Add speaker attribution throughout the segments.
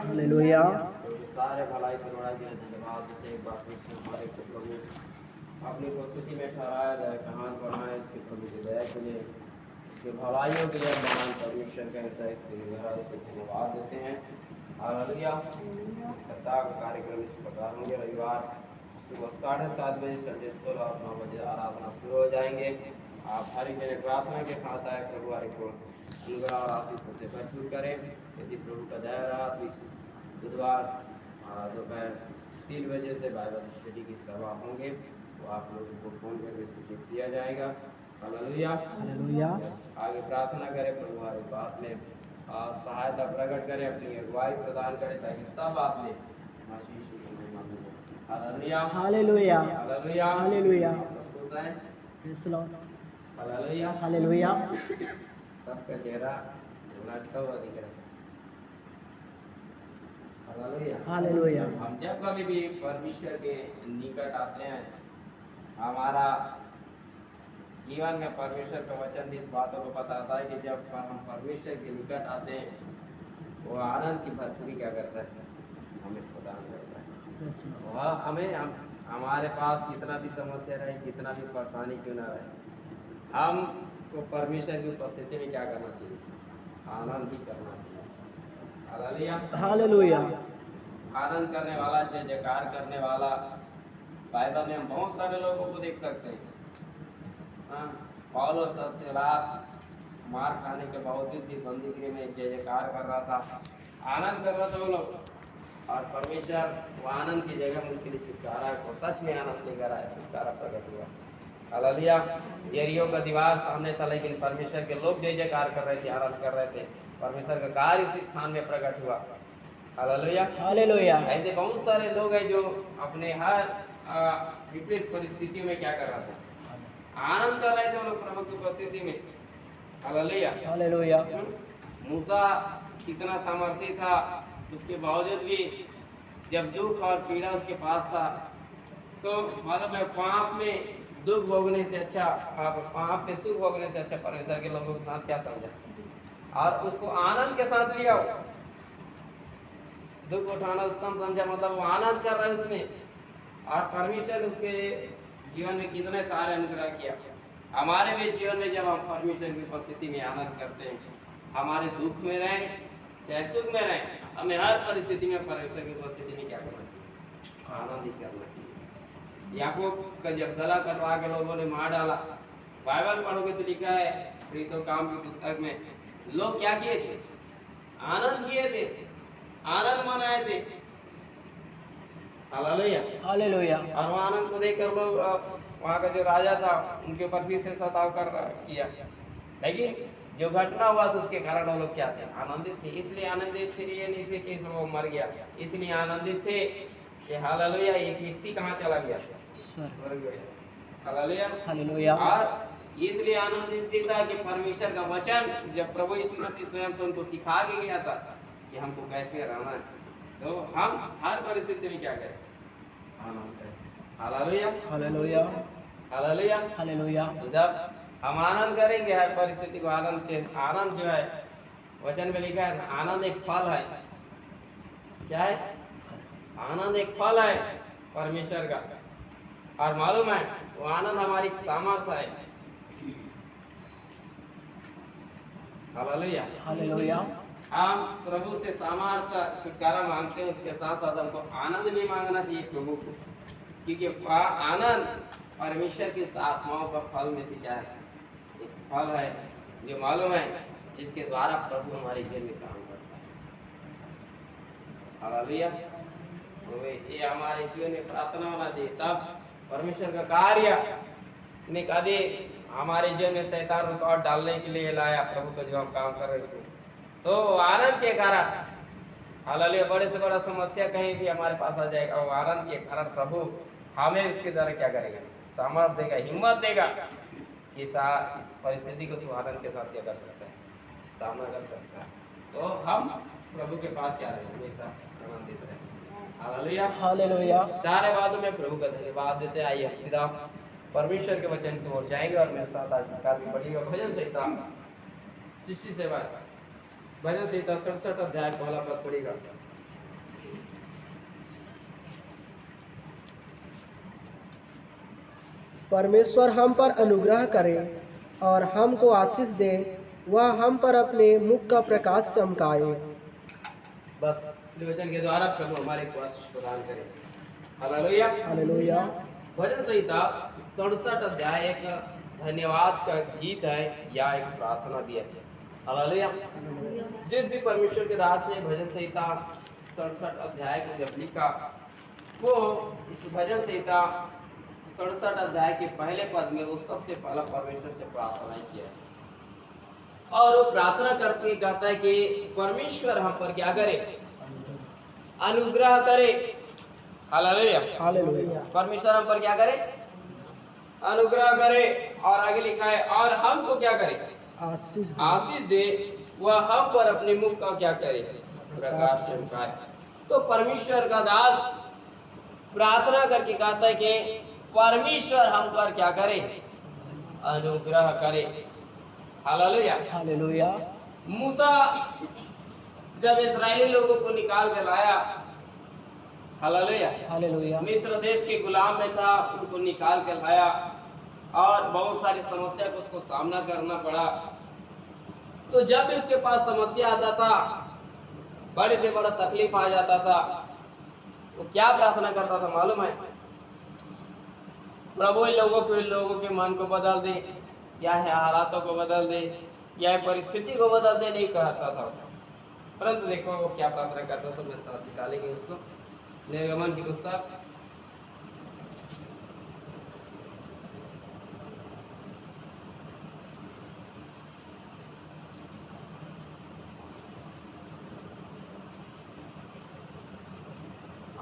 Speaker 1: Hallelujah.
Speaker 2: सारे भलाई करुणाई के धन्यवाद देते एक बार फिर से हमारे को प्रभु अपनी उपस्थिति में ठहराया जाए, कहाँ बढ़ाए इसके प्रभु की दया के लिए, इसके भलाइयों के लिए महान परमेश्वर कहता है, इसके लिए गहराई से धन्यवाद देते हैं। हालेलुया। सप्ताह का कार्यक्रम इस प्रकार होंगे। रविवार सुबह 7:30 बजे संडे स्कूल और 9 बजे आराधना शुरू हो जाएंगे। आप हर जन प्रार्थना के साथ आए, प्रभु हरि को अनुग्रह और आशीष से भरपूर करें। यदि प्रभु का दया रहा तो इस बुधवार दोपहर 3 बजे से बाइबल स्टडी की सभा होंगे, तो आप लोगों को फोन करके सूचित किया जाएगा। हालेलुया।
Speaker 1: हालेलुया।
Speaker 2: आगे प्रार्थना करें, प्रभु हमारी बात में सहायता प्रकट करें, अपनी अगुवाई प्रदान करें, ताकि सब बात में मसीह यीशु की महिमा हो। हालेलुया।
Speaker 1: हालेलुया।
Speaker 2: हालेलुया।
Speaker 1: हालेलुया।
Speaker 2: सब खुश हैं?
Speaker 1: Praise the Lord.
Speaker 2: Hallelujah.
Speaker 1: Hallelujah.
Speaker 2: सबका चेहरा लटका हुआ दिख रहा है। हालेलुया।
Speaker 1: हालेलुया।
Speaker 2: हम जब कभी भी परमेश्वर के निकट आते हैं, हमारा जीवन में परमेश्वर का वचन इस बातों को बताता है कि जब हम परमेश्वर के निकट आते हैं, वो आनंद की भरपूरी क्या करता है, हमें प्रदान करता है। वह हमें हमारे पास कितना भी समस्या रहे, कितना भी परेशानी क्यों ना रहे, हम को परमेश्वर की उपस्थिति में क्या करना चाहिए, आनंद ही करना चाहिए। हालेलुया।
Speaker 1: हालेलुया।
Speaker 2: आनंद करने वाला, जय जयकार करने वाला, बाइबल में हम बहुत सारे लोगों को देख सकते हैं। पौलुस सिलास मार खाने के बावजूद भी बंदीगृह में जय जयकार कर रहा था, आनंद कर रहा था वो लोग, और परमेश्वर वो आनंद की जगह में उनके लिए छुटकारा को सच में आनंद लेकर आया, छुटकारा प्रकट हुआ। हालेलुया। यरीहो का दीवार सामने था, लेकिन परमेश्वर के लोग जय जयकार कर रहे थे, आनंद कर रहे थे, परमेश्वर का कार्य उसी स्थान में प्रकट हुआ। हालेलुया।
Speaker 1: हालेलुया।
Speaker 2: ऐसे बहुत सारे लोग हैं जो अपने हर विपरीत परिस्थितियों में क्या कर रहे थे, आनंद कर रहे थे वो लोग प्रभु की उपस्थिति में। हालेलुया।
Speaker 1: हालेलुया।
Speaker 2: मूसा कितना सामर्थी था, उसके बावजूद भी जब दुख और पीड़ा उसके पास था, तो मालूम है पाप में दुख भोगने से अच्छा, पाप में सुख भोगने से अच्छा परमेश्वर के लोगों के साथ क्या समझा, और उसको आनंद के साथ लिया। दुख उठाना उत्तम समझा, मतलब वो आनंद कर रहा है उसमें, और परमेश्वर उसके जीवन में कितने सारे अनुग्रह किया। हमारे भी जीवन में जब हम परमेश्वर की उपस्थिति में आनंद करते हैं, हमारे दुख में रहें चाहे सुख में रहें, हमें हर परिस्थिति में परमेश्वर की उपस्थिति में क्या करना चाहिए, आनंद ही करना चाहिए। याकूब का जब गला कटवा के लोगों ने मार डाला, बाइबल पढ़ोगे तो लिखा है प्रीतो काम की पुस्तक में, लोग क्या किए थे, आनंद किए थे, आनंद मनाए थे। हालेलुया।
Speaker 1: हालेलुया।
Speaker 2: और वहाँ आनंद को देखकर लोग, वहाँ का जो राजा था उनके ऊपर फिर से सताव कर किया, लेकिन जो घटना हुआ तो उसके कारण वो लोग क्या थे, आनंदित थे। इसलिए आनंदित थे, ये नहीं थे कि वो मर गया, इसलिए आनंदित थे कि हालेलुया एक व्यक्ति कहाँ चला गया, स्वर्ग गया। हालेलुया।
Speaker 1: हालेलुया।
Speaker 2: और इसलिए आनंदित था कि परमेश्वर का वचन जब प्रभु यीशु मसीह स्वयं तो उनको सिखा के गया था कि हमको कैसे रहना है, तो हम हर परिस्थिति में क्या करें, आनंद करें। हालेलुया।
Speaker 1: हालेलुया।
Speaker 2: हालेलुया।
Speaker 1: हालेलुया।
Speaker 2: तो जब हम आनंद करेंगे हर परिस्थिति को, आनंद जो है वचन में लिखा है, आनंद एक फल है। क्या है, आनंद एक फल है परमेश्वर का, और मालूम है वो आनंद हमारी सामर्थ्य है। हालेलुया।
Speaker 1: हालेलुया।
Speaker 2: हम प्रभु से सामर्थ्य छुटकारा मांगते हैं, उसके साथ साथ हमको आनंद भी मांगना चाहिए प्रभु को, क्योंकि आनंद परमेश्वर की आत्माओं का फल में से क्या है, एक फल है जो मालूम है जिसके द्वारा प्रभु हमारे जीवन में काम करता है। हालेलुया। तो ये हमारे जीवन में प्रार्थना होना चाहिए, तब परमेश्वर का कार्य ने कभी हमारे जीवन में शैतान रुकावट डालने के लिए लाया, प्रभु का जो हम काम कर रहे थे, तो आनंद के कारण, हालेलुया, बड़े से बड़ा समस्या कहीं भी हमारे पास आ जाएगा, वो आनंद के कारण प्रभु हमें उसके द्वारा क्या करेगा, सामर्थ देगा, हिम्मत देगा कि इस परिस्थिति को तू आनंद के साथ क्या कर सकता है, सामना कर सकता है। तो हम प्रभु के पास क्या रहे, हमेशा आनंदित रहे। हालेलुया।
Speaker 1: हालेलुया।
Speaker 2: सारे बातों में प्रभु का धन्यवाद देते हैं। आइए सीधा परमेश्वर के वचन की ओर जाएंगे और मेरे साथ आज का भी पढ़िएगा भजन संहिता 67, भजन संहिता 67 अध्याय पहला पद पढ़िएगा।
Speaker 1: परमेश्वर हम पर अनुग्रह करे और हमको आशीष दे, वह हम पर अपने मुख का प्रकाश चमकाए।
Speaker 2: बस इस वचन के द्वारा प्रभु हमारे को आशीष प्रदान करे। हालेलुया।
Speaker 1: हालेलुया।
Speaker 2: भजन संहिता 67 अध्याय एक धन्यवाद का गीत है या एक प्रार्थना भी है। हालेलुया। जिस भी परमेश्वर के दास ने भजन संहिता 67 अध्याय को जब लिखा, वो इस भजन संहिता 67 अध्याय के पहले पद में वो सबसे पहला परमेश्वर से प्रार्थना किया और वो प्रार्थना करते हुए कहता है कि परमेश्वर हम पर क्या करे, अनुग्रह करे। हालेलुया।
Speaker 1: हालेलुया।
Speaker 2: परमेश्वर हम पर क्या करे, अनुग्रह करे। और आगे लिखा है और हमको क्या करे,
Speaker 1: आशीष दे।
Speaker 2: आशीष दे, वह हम पर अपने मुख का क्या करे, प्रकाश चमकाए। तो परमेश्वर का दास प्रार्थना करके कहता है कि परमेश्वर हम पर क्या करे, अनुग्रह करे। हालेलुया।
Speaker 1: हालेलुया।
Speaker 2: मूसा जब इस्राएली लोगों को निकाल कर लाया, हालेलुया,
Speaker 1: हालेलुया।
Speaker 2: मिस्र देश के गुलाम में था, उनको निकाल कर लाया और बहुत सारी समस्या को उसको सामना करना पड़ा। तो जब भी उसके पास समस्या आता था, बड़े से बड़ा तकलीफ आ जाता था, वो क्या प्रार्थना करता था मालूम है? प्रभु इन लोगों के मन को बदल दे, या है हालातों को बदल दे, या परिस्थिति को बदल दे, नहीं कहता था। परंतु देखो वो क्या प्रार्थना करता था। मेरे साथ निकालेंगे उसको, निर्गमन की पुस्तक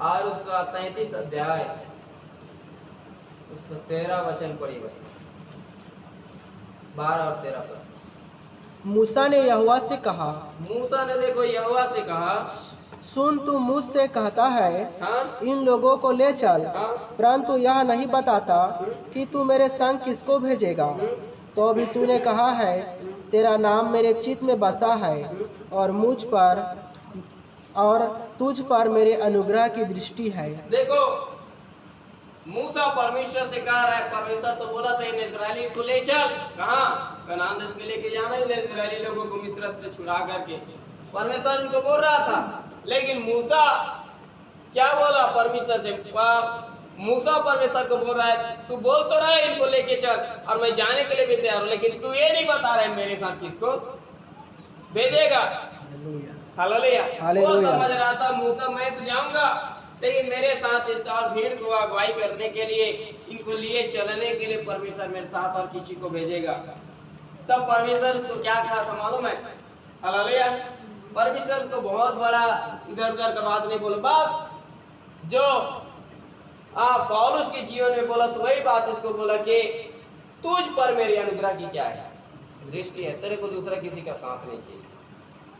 Speaker 2: और उसका 33 अध्याय उसका 13 वचन पढ़िएगा, 12 और 13 पर।
Speaker 1: मूसा ने यहोवा से कहा,
Speaker 2: मूसा ने देखो यहोवा से कहा,
Speaker 1: सुन, तू मुझसे कहता है
Speaker 2: हाँ
Speaker 1: इन लोगों को ले चल,
Speaker 2: हाँ
Speaker 1: परंतु यह नहीं बताता कि तू मेरे संग किसको भेजेगा। तो अभी तूने कहा है, तेरा नाम मेरे चित्त में बसा है और तुझ पर मेरे अनुग्रह की दृष्टि है।
Speaker 2: देखो मूसा परमेश्वर से कह रहा है, परमेश्वर तो बोला था इन इस्राएली को ले चल, कहाँ, कनान देश में लेके जाना है इस्राएली लोगों को मिस्र से छुड़ा करके। परमेश्वर उनको बोल रहा था, लेकिन मूसा क्या बोला परमेश्वर से? मूसा परमेश्वर को बोल रहा है, तू बोल तो रहा है इनको लेके चल और मैं जाने के लिए भी तैयार हूँ, लेकिन तू ये नहीं बता रहा है मेरे साथ किसको भेजेगा। हालेलुया। वो समझ रहा था मूसा मैं तो जाऊंगा, लेकिन मेरे साथ इस और भीड़ को अगुवाई करने के लिए, इनको लिए चलने के लिए परमेश्वर मेरे साथ और किसी को भेजेगा। तब परमेश्वर उसको क्या कहा था मालूम है? हालेलुया। परमेश्वर को बहुत बड़ा इधर उधर का बात नहीं बोला, बस जो पौलुस के जीवन में बोला तो वही बात इसको बोला कि तुझ पर मेरी अनुग्रह की क्या है, दृष्टि है, तेरे को दूसरा किसी का साथ नहीं चाहिए।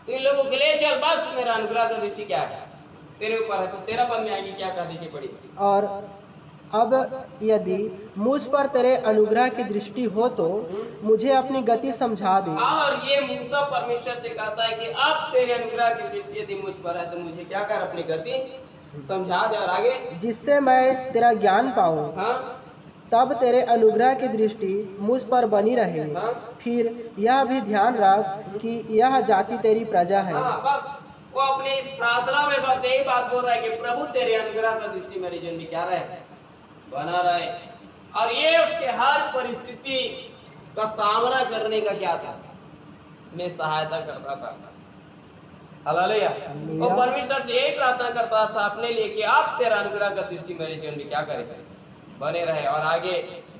Speaker 2: तो इन लोगों के लिए चल, बस मेरा अनुग्रह का दृष्टि क्या है, तेरे ऊपर है। तो तेरा पद में आएगी क्या करने की पड़ी।
Speaker 1: और अब यदि मुझ पर तेरे अनुग्रह की दृष्टि हो तो मुझे अपनी गति समझा दे।
Speaker 2: और ये मूसा परमेश्वर से कहता है कि अब तेरे अनुग्रह की दृष्टि यदि मुझ पर है तो मुझे क्या कर, अपनी गति समझा दे। और आगे, जिससे
Speaker 1: मैं तेरा ज्ञान पाऊं,
Speaker 2: हाँ
Speaker 1: तब तेरे अनुग्रह की दृष्टि मुझ पर बनी रहे।
Speaker 2: हाँ
Speaker 1: फिर यह भी ध्यान रख कि यह जाति तेरी प्रजा है।
Speaker 2: हाँ, बस वो अपने इस प्रार्थना में बस यही बात बोल रहा है कि प्रभु तेरे अनुग्रह का दृष्टि मेरी जिंदगी क्या रहे, बना रहे। और ये उसके हर परिस्थिति का सामना करने का क्या था, मैं सहायता करता था। हालेलुया। वो परमेश्वर से यही प्रार्थना करता था अपने लिए कि आप तेरा अनुग्रह का दृष्टि मेरे जीवन में क्या करे, बने रहे। और आगे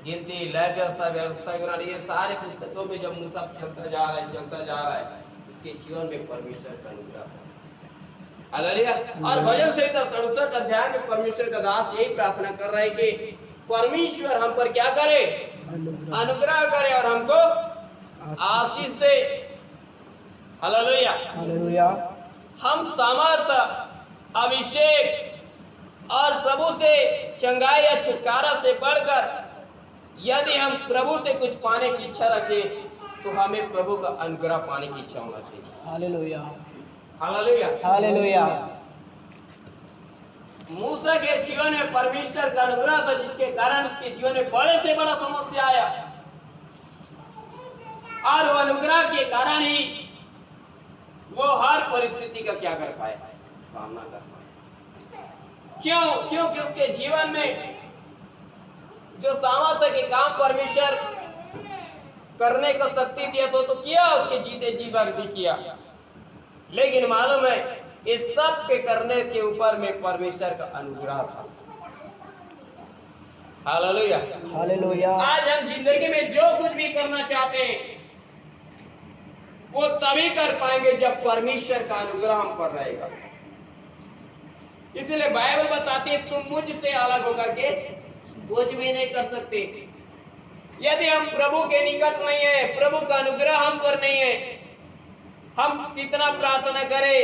Speaker 2: गिनती, लय व्यवस्था, व्यवस्था, ये सारे पुस्तकों में जब मूसा चलता जा रहा है, उसके जीवन में परमेश्वर का अनुग्रह था। हालेलुया। और भजन संहिता 67 अध्याय में परमेश्वर का दास यही प्रार्थना कर रहा है कि परमेश्वर हम पर क्या करे, अनुग्रह करे और हमको आशीष दे। हालेलुया।
Speaker 1: हालेलुया।
Speaker 2: हम सामर्थ, अभिषेक, और प्रभु से चंगाई या छुटकारा से बढ़कर यदि हम प्रभु से कुछ पाने की इच्छा रखें तो हमें प्रभु का अनुग्रह पाने की इच्छा होना चाहिए।
Speaker 1: Hallelujah,
Speaker 2: hallelujah.
Speaker 1: हालेलुया।
Speaker 2: मूसा के जीवन में परमेश्वर का अनुग्रह था, जिसके कारण उसके जीवन में बड़े से बड़ा समस्या आया और वो अनुग्रह के कारण ही वो हर परिस्थिति का क्या कर पाए, सामना कर पाए। क्यों? क्योंकि उसके जीवन में जो सामर्थ्य के काम परमेश्वर करने का शक्ति दिया तो किया, उसके जीते जी भक्ति किया। लेकिन मालूम है इस सब के करने के ऊपर में परमेश्वर का अनुग्रह था। Hallelujah,
Speaker 1: hallelujah.
Speaker 2: आज हम जिंदगी में जो कुछ भी करना चाहते हैं वो तभी कर पाएंगे जब परमेश्वर का अनुग्रह हम पर रहेगा। इसलिए बाइबल बताती है तुम मुझसे अलग होकर के कुछ भी नहीं कर सकते। यदि हम प्रभु के निकट नहीं है, प्रभु का अनुग्रह हम पर नहीं है, हम कितना प्रार्थना करें,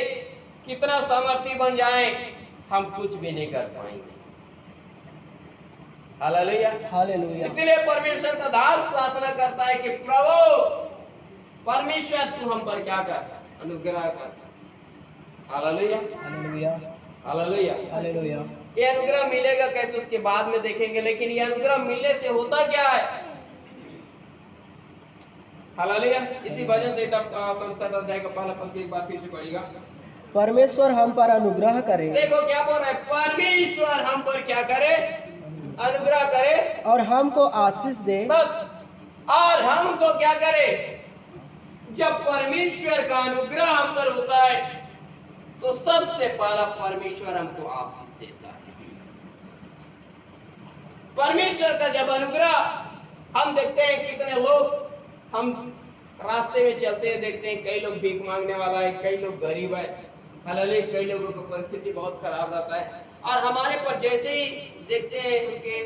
Speaker 2: कितना सामर्थी बन जाएं, हम कुछ भी नहीं कर पाएंगे। Hallelujah,
Speaker 1: hallelujah.
Speaker 2: इसलिए परमेश्वर का दास प्रार्थना करता है कि प्रभु परमेश्वर तू हम पर क्या कर, अनुग्रह कर। Hallelujah,
Speaker 1: hallelujah,
Speaker 2: hallelujah,
Speaker 1: hallelujah.
Speaker 2: ये अनुग्रह मिलेगा कैसे उसके बाद में देखेंगे, लेकिन ये अनुग्रह मिलने से होता क्या है। हालेलुया, इसी वजह से तब 67 अध्याय का पहला पंक्ति एक बार फिर से पढ़िएगा।
Speaker 1: परमेश्वर हम पर अनुग्रह करे।
Speaker 2: देखो क्या बोल रहा है, परमेश्वर हम पर क्या करे, अनुग्रह करे
Speaker 1: और हमको आशीष दे।
Speaker 2: बस, और हमको क्या करे। जब परमेश्वर का अनुग्रह हम पर होता है तो सबसे पहला परमेश्वर हमको आशीष देता है। परमेश्वर का जब अनुग्रह हम देखते हैं, कितने लोग हम रास्ते में चलते हैं, देखते हैं कई लोग भीख मांगने वाला है, कई लोग गरीब है, हालांकि कई लोगों की परिस्थिति बहुत खराब रहता है, और हमारे पर जैसे ही देखते हैं उसके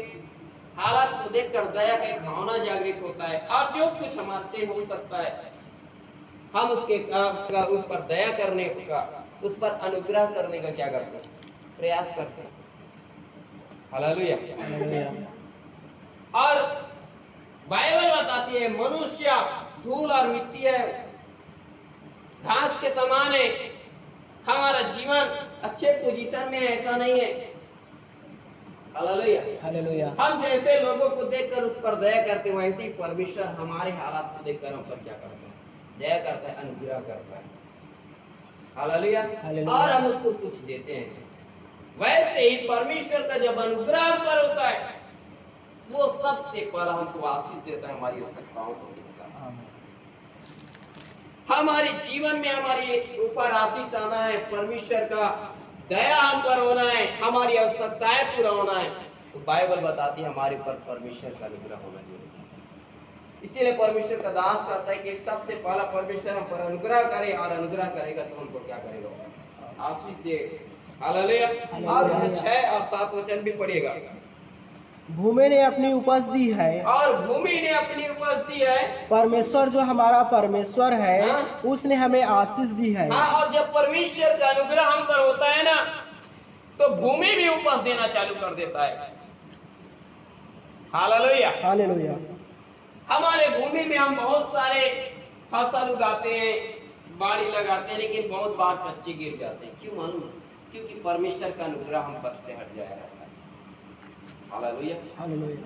Speaker 2: हालात को देखकर दया का एक भावना जागृत होता है, और जो कुछ हमारे से हो सकता है हम उस पर दया करने का, उस पर अनुग्रह करने का क्या करते हैं, प्रयास करते हैं। Hallelujah,
Speaker 1: hallelujah.
Speaker 2: और बाइबल बताती है मनुष्य धूल और मिट्टी है, घास के समान है। हमारा जीवन अच्छे पोजीशन में है ऐसा नहीं है। Hallelujah,
Speaker 1: hallelujah.
Speaker 2: हम जैसे लोगों को देखकर उस पर दया करते हैं, वैसे ही परमेश्वर हमारे हालात को देखकर हम पर क्या करते हैं, दया करता है, अनुग्रह करता है। हालेलुया, और हम उसको कुछ देते हैं। वैसे ही परमेश्वर का जब अनुग्रह हम पर होता है वो सबसे पहला हमको आशीष देता है, हमारी आवश्यकताओं को देखता है। हमारे जीवन में हमारे ऊपर आशीष आना है, परमेश्वर का दया हम पर होना है, हमारी आवश्यकताएं पूरा होना है, तो बाइबल बताती है हमारे पर परमेश्वर का अनुग्रह होना जरूरी है। इसीलिए परमेश्वर का दास करता है कि सबसे पहला परमेश्वर हम पर अनुग्रह करे, और अनुग्रह करेगा तो हमको क्या करेगा, आशीष दे। हालेलुया, और उसके 6 और 7 वचन भी पढ़िएगा।
Speaker 1: भूमि ने अपनी उपज दी है,
Speaker 2: और भूमि ने अपनी उपज दी है।
Speaker 1: परमेश्वर जो हमारा परमेश्वर है,
Speaker 2: हाँ?
Speaker 1: उसने हमें आशीष दी है।
Speaker 2: हाँ, और जब परमेश्वर का अनुग्रह हम पर होता है ना, तो भूमि भी उपज देना चालू कर देता है। Hallelujah,
Speaker 1: hallelujah.
Speaker 2: हमारे भूमि में हम बहुत सारे फसल उगाते हैं, बाड़ी लगाते हैं, लेकिन बहुत बार कच्चे गिर जाते हैं। क्यों मालूम? क्योंकि परमेश्वर का अनुग्रह हम पर से हट जाया रहता है। Hallelujah,
Speaker 1: hallelujah,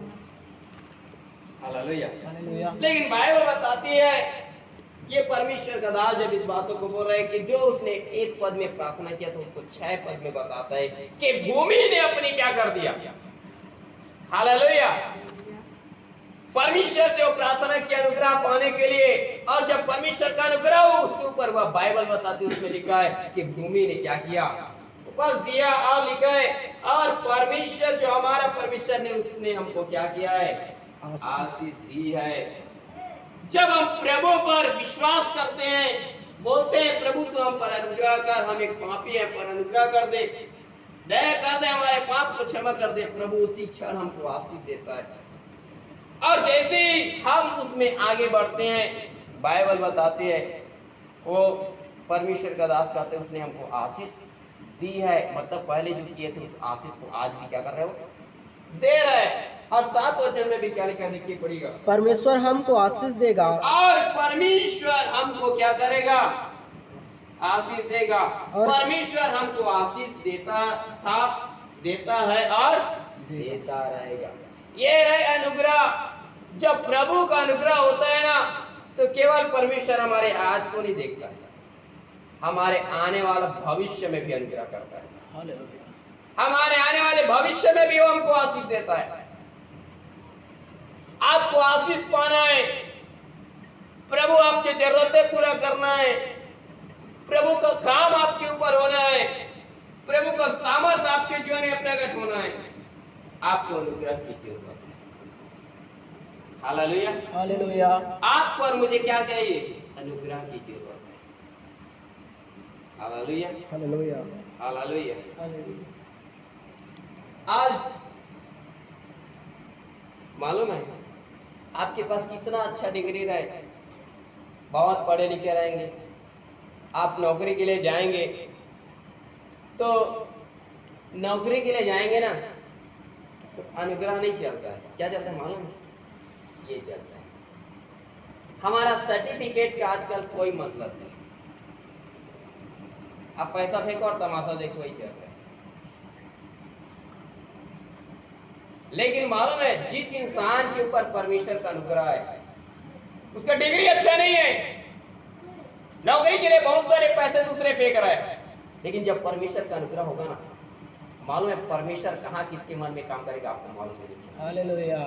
Speaker 2: hallelujah,
Speaker 1: hallelujah.
Speaker 2: लेकिन बाइबल बताती है, ये परमेश्वर का दास जब इस बातों को बोल रहा है कि जो उसने एक पद में प्रार्थना किया तो उसको 6 पद में बताता है कि भूमि ने अपनी क्या कर दिया। हालेलुया, परमेश्वर से वो प्रार्थना की अनुग्रह पाने के लिए, और जब परमेश्वर का अनुग्रह हो उसके ऊपर वह बाइबल बताती है, उसमें लिखा है कि भूमि ने क्या किया, उपज दिया, और लिखा है और परमेश्वर जो हमारा परमेश्वर ने उसने हमको क्या किया है, आशीष दी है। जब हम प्रभु पर विश्वास करते हैं, बोलते हैं प्रभु तू हम पर अनुग्रह कर, हम एक पापी हैं, पर अनुग्रह कर दे, दया कर दे, हमारे पाप को क्षमा कर दे, प्रभु उसी क्षण हमको आशीष देता है। और जैसे ही हम उसमें आगे बढ़ते हैं, बाइबल बताती है वो परमेश्वर का दास कहते हैं उसने हमको आशीष दी है, मतलब पहले जो किए थे उस आशीष को आज भी क्या कर रहे हो, दे रहे। और 7 वचन में भी क्या लिखा है देखिए पढ़िएगा,
Speaker 1: परमेश्वर हमको आशीष देगा
Speaker 2: और परमेश्वर हमको क्या करेगा, आशीष देगा।
Speaker 1: और
Speaker 2: परमेश्वर हमको आशीष देता था, देता है और देता रहेगा। ये है अनुग्रह। जब प्रभु का अनुग्रह होता है ना, तो केवल परमेश्वर हमारे आज को नहीं देखता है, हमारे आने वाला भविष्य में भी अनुग्रह करता है।
Speaker 1: हालेलुया।
Speaker 2: हमारे आने वाले भविष्य में भी वो हमको आशीष देता है। आपको आशीष पाना है, प्रभु आपकी जरूरतें पूरा करना है, प्रभु का काम आपके ऊपर होना है, प्रभु का सामर्थ्य आपके जीवन में प्रकट होना है, आपको अनुग्रह की जरूरत है। Hallelujah,
Speaker 1: hallelujah.
Speaker 2: आपको और मुझे क्या चाहिए, अनुग्रह की जरूरत है। Hallelujah,
Speaker 1: hallelujah.
Speaker 2: हालेलुया।
Speaker 1: हालेलुया।
Speaker 2: आज मालूम है आपके पास कितना अच्छा डिग्री रहे, बहुत पढ़े लिखे रहेंगे, आप नौकरी के लिए जाएंगे, तो नौकरी के लिए जाएंगे ना, तो अनुग्रह नहीं चलता है। क्या चलता है मालूम है, ये चलता है। हमारा सर्टिफिकेट का आजकल कोई मतलब नहीं, आप पैसा फेंको और तमाशा देखो, वही चलता है। लेकिन मालूम है जिस इंसान के ऊपर परमेश्वर का अनुग्रह है, उसका डिग्री अच्छा नहीं है, नौकरी के लिए बहुत सारे पैसे दूसरे फेंक रहे हैं, लेकिन जब परमेश्वर का अनुग्रह होगा ना, मालूम है परमेश्वर कहाँ किसके मन में काम करेगा, आपको मालूम होना चाहिए।
Speaker 1: हालेलुया।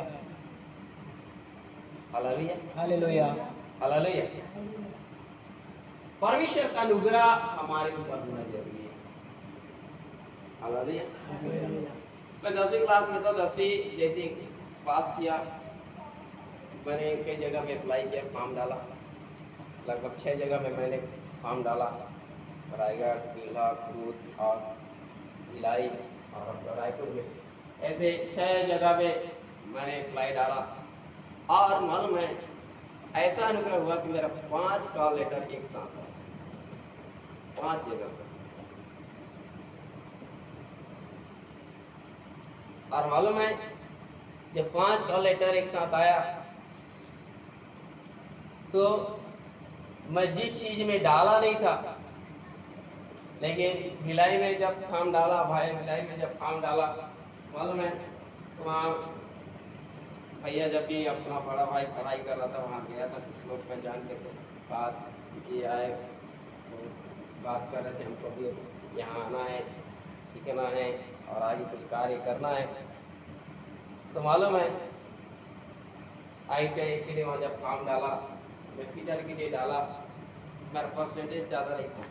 Speaker 2: Hallelujah,
Speaker 1: hallelujah.
Speaker 2: हालेलुया। परमेश्वर का अनुग्रह हमारे ऊपर होना जरूरी है। हालेलुया। मैं 10वीं क्लास में था, 10वीं जैसे पास किया, मैंने कई जगह में अप्लाई किया, फॉर्म डाला, लगभग 6 जगह में मैंने फॉर्म डाला, रायगढ़, पीला, खुद और भिलाई और रायपुर में, ऐसे 6 जगह में मैंने अप्लाई डाला। और मालूम है ऐसा अनुग्रह हुआ कि मेरा 5 कॉल लेटर एक साथ आया, 5 जगह पर। और मालूम है जब 5 कॉल लेटर एक साथ आया, तो मैं जिस चीज में डाला नहीं था, लेकिन भिलाई में जब फॉर्म डाला, भाई भिलाई में जब फॉर्म डाला, मालूम है तो वहाँ भैया जब भी अपना बड़ा भाई पढ़ाई कर रहा था, वहाँ गया था, कुछ लोग पहचान के बात की आए, तो बात कर रहे थे, हमको भी यहाँ आना है, सीखना है और आगे कुछ कार्य करना है। तो मालूम है ITI के लिए वहाँ जब फॉर्म डाला, मैं फीटर के लिए डाला, मेरा परसेंटेज ज़्यादा नहीं था,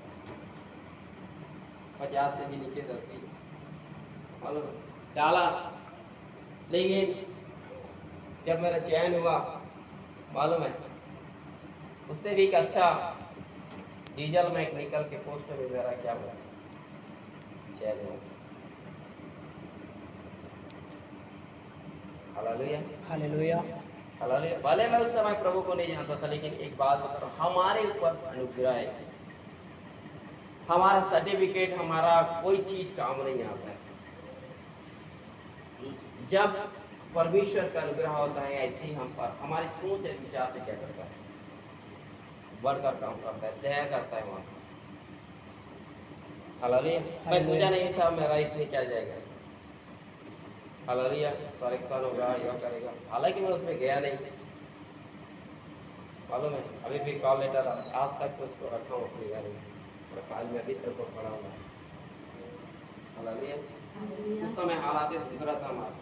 Speaker 2: 50 से भी नीचे 10वीं, मालूम डाला। लेकिन जब मेरा चयन हुआ, मालूम है उससे भी एक अच्छा डीजल मैकेनिकल के पोस्ट में मेरा क्या हुआ, चयन हुआ। Hallelujah,
Speaker 1: hallelujah.
Speaker 2: हालेलुया। भले मैं उस समय प्रभु को नहीं जानता था, लेकिन एक बात बता रहा हूं, हमारे ऊपर अनुग्रह है, हमारा सर्टिफिकेट, हमारा कोई चीज काम नहीं आता है। जब परमेश्वर का अनुग्रह होता है, ऐसे ही हम पर हमारी सोच और विचार से क्या करता है, बढ़कर काम करता है, दया करता है वहाँ। हालेलुया। मैं सोचा नहीं था मेरा इसमें क्या जाएगा, हालेलुया, सिलेक्शन होगा, यह करेगा, हालांकि मैं उसमें गया नहीं, मालूम है अभी भी कॉल लेटर आज तक तो उसको रखा हूँ अपने घर में, और फाइल में अभी तक वो पड़ा हुआ है। हालेलुया। उस समय हालात दूसरा था हमारा,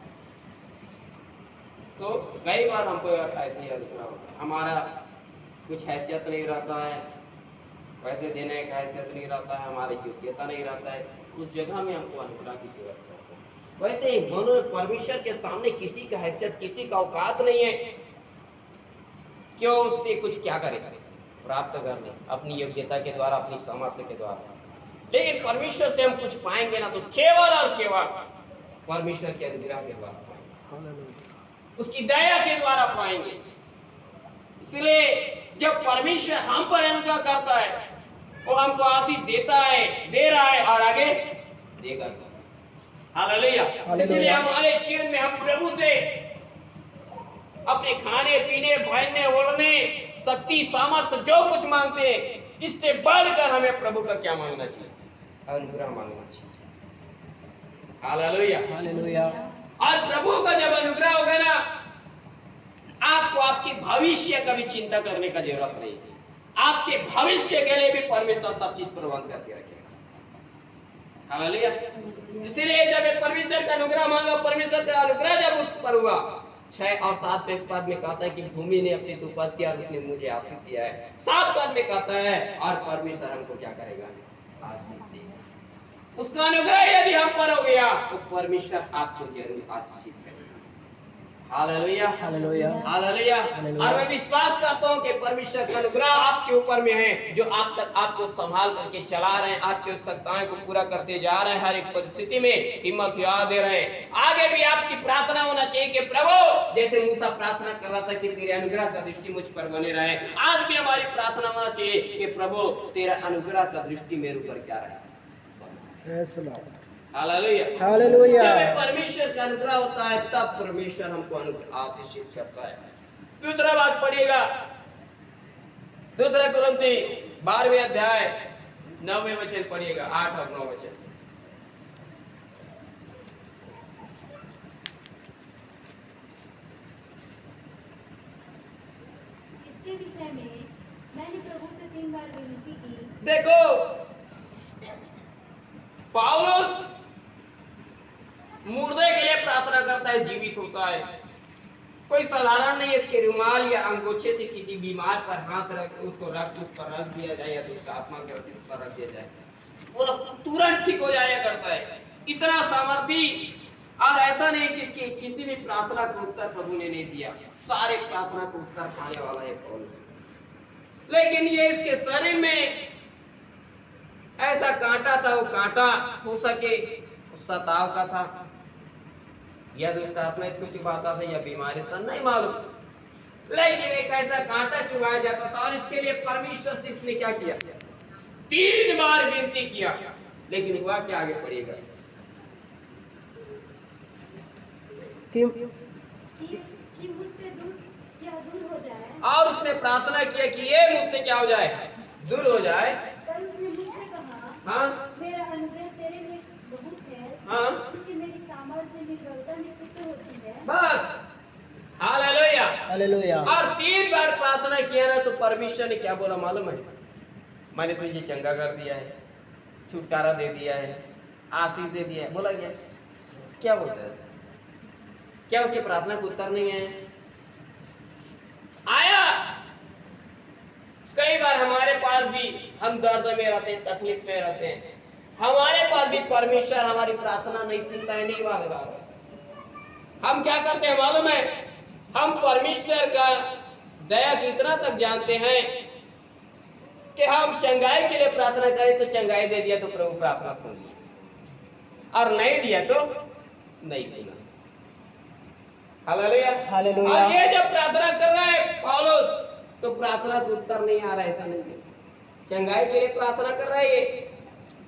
Speaker 2: तो कई बार हमको ऐसे ही अनुग्रह होता है, हमारा कुछ हैसियत नहीं रहता है, पैसे देने का हैसियत नहीं रहता है, हमारी योग्यता नहीं रहता है, उस जगह में हमको अनुग्रह की जरूरत है। वैसे ही मनो परमेश्वर के सामने किसी का हैसियत, किसी का औकात नहीं है, क्यों उससे कुछ क्या करे, प्राप्त कर ले अपनी योग्यता के द्वारा, अपनी सामर्थ्य के द्वारा। लेकिन परमेश्वर से हम कुछ पाएंगे ना, तो केवल और केवल परमेश्वर के अनुग्रह के द्वारा पाएंगे, उसकी दया के द्वारा पाएंगे। इसलिए जब परमेश्वर हम पर अनुग्रह करता है, वो हमको आशीष देता है, दे रहा है और आगे देगा। हालेलुया।
Speaker 1: हालेलुया।
Speaker 2: इसलिए हमारे जीवन में हम प्रभु से अपने खाने पीने पहनने ओढ़ने शक्ति सामर्थ्य जो कुछ मांगते हैं, इससे बढ़कर हमें प्रभु का क्या मांगना चाहिए? अनुग्रह मांगना चाहिए। हालेलुया।
Speaker 1: हालेलुया।
Speaker 2: और प्रभु का जब अनुग्रह होगा ना, आपको आपके भविष्य का भी चिंता करने का जरूरत नहीं है। आपके भविष्य के लिए भी परमेश्वर सब चीज प्रबंध करके रखेगा। हालेलुया। इसीलिए जब परमेश्वर का अनुग्रह मांगा, परमेश्वर का अनुग्रह जब उस पर हुआ, 6 और 7 पद में कहता है कि भूमि ने अपनी उपज किया और उसने मुझे आशीष दिया है। 7 पद में कहता है और परमेश्वर हमको क्या करेगा? आशीष देगा। उसका अनुग्रह यदि हम पर हो गया तो परमेश्वर आपको जरूर आशीष करेगा। हालेलुया।
Speaker 1: हालेलुया।
Speaker 2: हालेलुया।
Speaker 1: हालेलुया।
Speaker 2: और मैं विश्वास करता हूँ कि परमेश्वर का अनुग्रह आपके ऊपर में है, जो आप तक आपको संभाल करके चला रहे हैं, आपकी आवश्यकताएं को पूरा करते जा रहे हैं, हर एक परिस्थिति में हिम्मत याद दे रहे हैं। आगे भी आपकी प्रार्थना होना चाहिए कि प्रभु, जैसे मूसा प्रार्थना कर रहा था कि तेरे अनुग्रह का दृष्टि मुझ पर बने रहे, आज भी हमारी प्रार्थना होना चाहिए कि प्रभु तेरा अनुग्रह का दृष्टि मेरे ऊपर क्या रहे। हालेलुया।
Speaker 1: हालेलुया।
Speaker 2: जब परमेश्वर का अनुग्रह होता है तब परमेश्वर हमको आशीषित करता है। दूसरा बात पढ़िएगा, दूसरा कुरिन्थी 12वें अध्याय 9वें वचन पढ़िएगा, 8 और 9 वचन।
Speaker 3: इसके विषय में मैंने प्रभु से 3 बार विनती की।
Speaker 2: देखो, पौलुस मुर्दे के लिए प्रार्थना करता है, जीवित होता है। कोई साधारण नहीं, इसके रुमाल या अंगोछे से किसी बीमार पर हाथ रख उसको उस पर रख दिया जाए या तो उसका आत्मा के वसीले उस पर रख दिया जाए, वो तुरंत ठीक हो जाया करता है। इतना सामर्थी, और ऐसा नहीं कि किसी भी प्रार्थना को उत्तर प्रभु ने नहीं दिया, सारे प्रार्थना को उत्तर पाने वाला है पौलुस। लेकिन ये इसके शरीर में ऐसा कांटा था, वो कांटा हो सके सताव का था या दुष्ट आत्मा इसको चुभाता था या बीमारी था, नहीं मालूम, लेकिन एक ऐसा कांटा चुभाया जाता था और इसके लिए परमेश्वर से इसने क्या किया? 3 बार विनती किया। लेकिन हुआ क्या? आगे पढ़िएगा
Speaker 1: कि
Speaker 3: मुझसे दूर हो जाए।
Speaker 2: और उसने प्रार्थना किया कि ये मुझसे क्या हो जाए? दूर हो जाए।
Speaker 3: पर उसने मुझसे कहा,
Speaker 2: हाँ,
Speaker 3: मेरा अनुग्रह तेरे लिए बहुत है,
Speaker 2: हाँ,
Speaker 3: क्योंकि मेरी सामर्थ्य निर्बलता में सिद्ध होती है।
Speaker 2: बस। हालेलुया।
Speaker 1: हालेलुया।
Speaker 2: और 3 बार प्रार्थना किया ना तो परमेश्वर ने क्या बोला मालूम है? मैंने तुझे चंगा कर दिया है, छुटकारा दे दिया है, आशीष दे दिया है। बोला क्या? क्या बोलता है? क्या उसकी प्रार्थना को उत्तर नहीं है? आया। कई बार हमारे पास भी, हम दर्द में रहते हैं, तकलीफ में रहते हैं, हमारे पास भी परमेश्वर हमारी प्रार्थना नहीं सुनता है, नहीं मांग रहा है। हम क्या करते हैं मालूम है? हम परमेश्वर का दया कितना तक जानते हैं कि हम चंगाई के लिए प्रार्थना करें तो चंगाई दे दिया तो प्रभु प्रार्थना सुन लिया, और नहीं दिया तो नहीं सुना। हालेलुया।
Speaker 1: हालेलुया।
Speaker 2: और ये जब प्रार्थना कर रहा है पौलुस, तो प्रार्थना को उत्तर नहीं आ रहा है, ऐसा नहीं है। चंगाई के लिए प्रार्थना कर रहा है ये,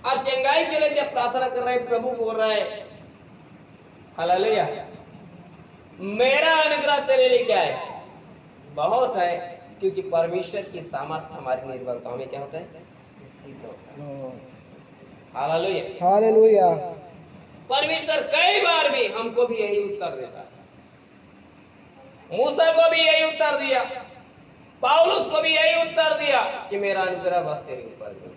Speaker 2: और चंगाई के लिए जब प्रार्थना कर रहा है प्रभु बोल रहा है, हालेलुया, मेरा अनुग्रह तेरे लिए क्या है? बहुत है, क्योंकि परमेश्वर की सामर्थ्य हमारी निर्बलताओं में क्या होता है? सिद्ध होता है। हालेलुया।
Speaker 1: हालेलुया।
Speaker 2: परमेश्वर कई बार भी हमको भी यही उत्तर देता है। मूसा को भी यही उत्तर दिया, पौलुस को भी यही उत्तर दिया कि मेरा अनुग्रह बस तेरे ऊपर है।